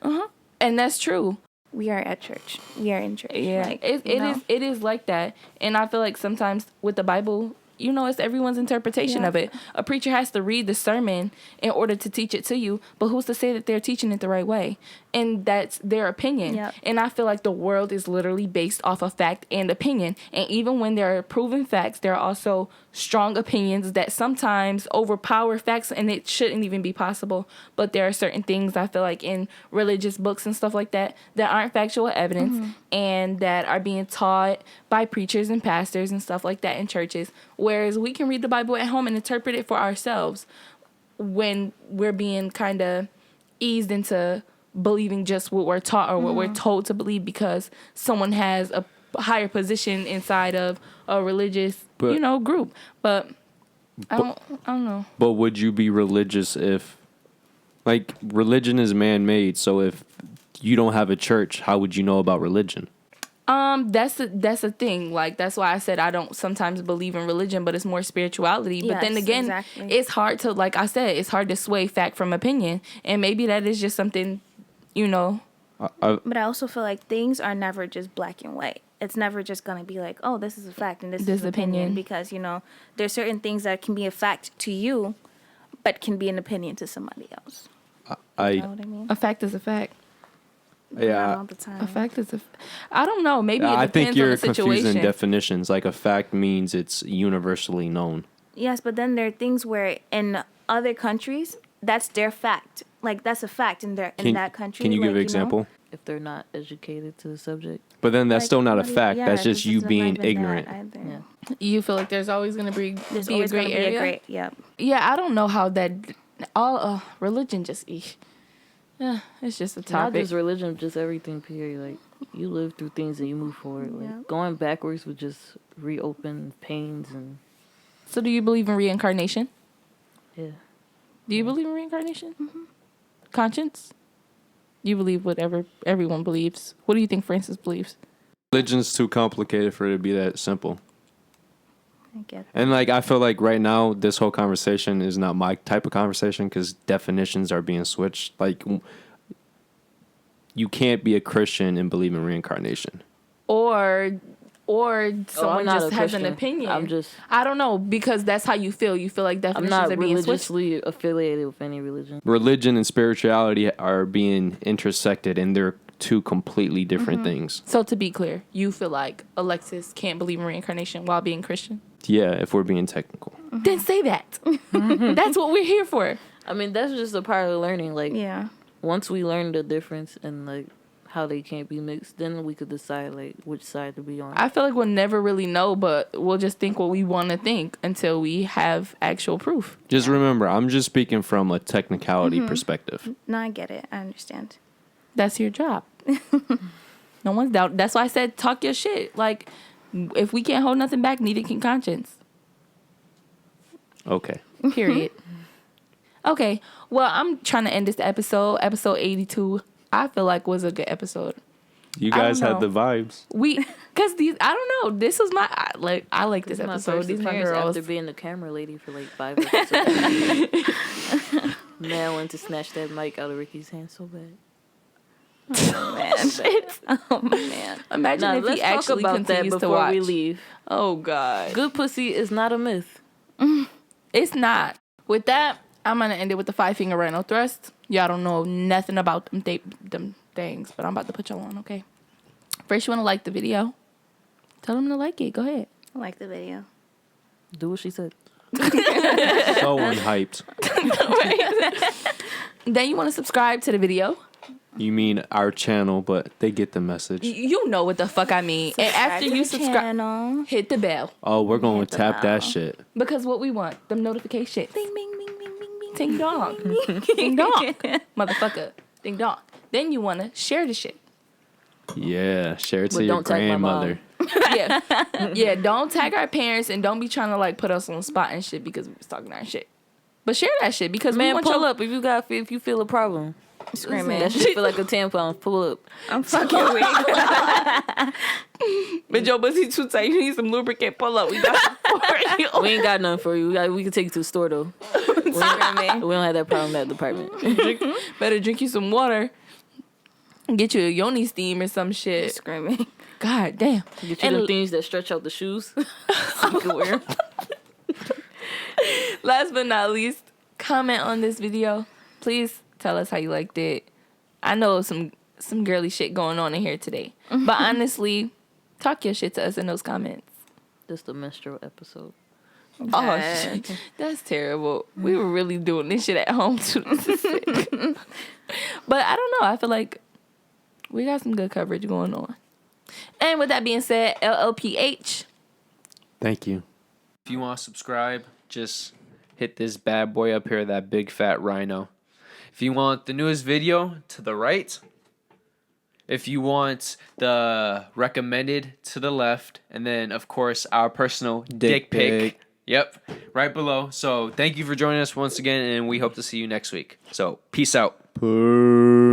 And that's true. We are at church. We are in church. Yeah, like, it is like that. And I feel like sometimes with the Bible, you know, it's everyone's interpretation of it. A preacher has to read the sermon in order to teach it to you, but who's to say that they're teaching it the right way? And that's their opinion. Yep. And I feel like the world is literally based off of fact and opinion. And even when there are proven facts, there are also strong opinions that sometimes overpower facts, and it shouldn't even be possible. But there are certain things I feel like in religious books and stuff like that aren't factual evidence and that are being taught by preachers and pastors and stuff like that in churches. Whereas we can read the Bible at home and interpret it for ourselves when we're being kind of eased into believing just what we're taught or what we're told to believe because someone has a higher position inside of a religious, group. But I don't know. But would you be religious if, like, religion is man-made, so if you don't have a church, how would you know about religion? That's the thing. Like, that's why I said I don't sometimes believe in religion, but it's more spirituality. But then again, it's hard to, like I said, it's hard to sway fact from opinion. And maybe that is just something, But I also feel like things are never just black and white. It's never just going to be like, oh, this is a fact and this is an opinion. Because, there's certain things that can be a fact to you, but can be an opinion to somebody else. You know what I mean? A fact is a fact. Yeah, all the time. A fact is I don't know. Maybe it depends I think you're on the situation. confusing definitions. Like, a fact means it's universally known. Yes, but then there are things where in other countries, that's their fact. Like, that's a fact in that country. Can you give an example? If they're not educated to the subject. But then that's still not a fact. That's just you being ignorant. Yeah. You feel like there's always going to be a gray area? Yeah, I don't know how that... all religion just... it's just a topic. Not just religion, just everything, period. Like, you live through things and you move forward. Like, going backwards would just reopen pains and... So do you believe in reincarnation? Yeah. Do you believe in reincarnation? Mm-hmm. Conscience? You believe whatever everyone believes. What do you think Francis believes? Religion's too complicated for it to be that simple. I get that. And, like, I feel like right now this whole conversation is not my type of conversation because definitions are being switched. Like, you can't be a Christian and believe in reincarnation. Or someone just has an opinion. I don't know, because that's how you feel. You feel like definitions are being switched. I'm not religiously affiliated with any religion. Religion and spirituality are being intersected, and they're two completely different things. So to be clear, you feel like Alexis can't believe in reincarnation while being Christian? Yeah, if we're being technical. Then say that. That's what we're here for. I mean, that's just a part of learning. Like, once we learn the difference and, like, how they can't be mixed, then we could decide, like, which side to be on. I feel like we'll never really know, but we'll just think what we want to think until we have actual proof. Just remember, I'm just speaking from a technicality perspective. No, I get it. I understand. That's your job. No one's doubt. That's why I said talk your shit. Like, if we can't hold nothing back, neither can conscience. Okay. Period. Okay. Well, I'm trying to end this episode. Episode 82. I feel like was a good episode. You guys had the vibes. Cause I don't know. This was I like this episode. These my girls. After being the camera lady for like 5 episodes. Man, I wanted to snatch that mic out of Ricky's hand so bad. Oh man. Oh man. Imagine if he actually continues to watch. We leave. Oh God. Good pussy is not a myth. It's not. With that, I'm gonna end it with the 5-finger rhino thrust. Y'all don't know nothing about them things, but I'm about to put y'all on. Okay. First, you wanna like the video? Tell them to like it. Go ahead. I like the video. Do what she said. So unhyped. Then you want to subscribe to the video. You mean our channel, but they get the message. You know what the fuck I mean. And after you subscribe, hit the bell. Oh, we're going to tap that shit. Because what we want, them notifications. Bing, bing, bing, bing, bing, bing. Ding dong. Ding dong. Motherfucker. Ding dong. Then you want to share the shit. Yeah, share it to your grandmother. Yeah, don't tag our parents and don't be trying to like put us on the spot and shit because we was talking our shit. But share that shit because man, we want pull up if you feel a problem. Screaming. That shit feel like a tampon. Pull up. I'm fucking weak. But your pussy too tight. You need some lubricant. Pull up. We got for you. We ain't got nothing for you. We can take you to the store though. We don't have that problem in that department. Better drink you some water. Get you a yoni steam or some shit. Screaming. God damn. Get you the things that stretch out the shoes. So you can wear them. Last but not least, comment on this video. Please tell us how you liked it. I know some girly shit going on in here today. But honestly, talk your shit to us in those comments. This the menstrual episode. Oh, shit. That's terrible. We were really doing this shit at home too. This is sick. But I don't know. I feel like we got some good coverage going on. And with that being said, LLPH. Thank you. If you want to subscribe, just hit this bad boy up here, that big fat rhino. If you want the newest video, to the right. If you want the recommended, to the left. And then, of course, our personal dick pic. Yep, right below. So thank you for joining us once again, and we hope to see you next week. So peace out. Peace.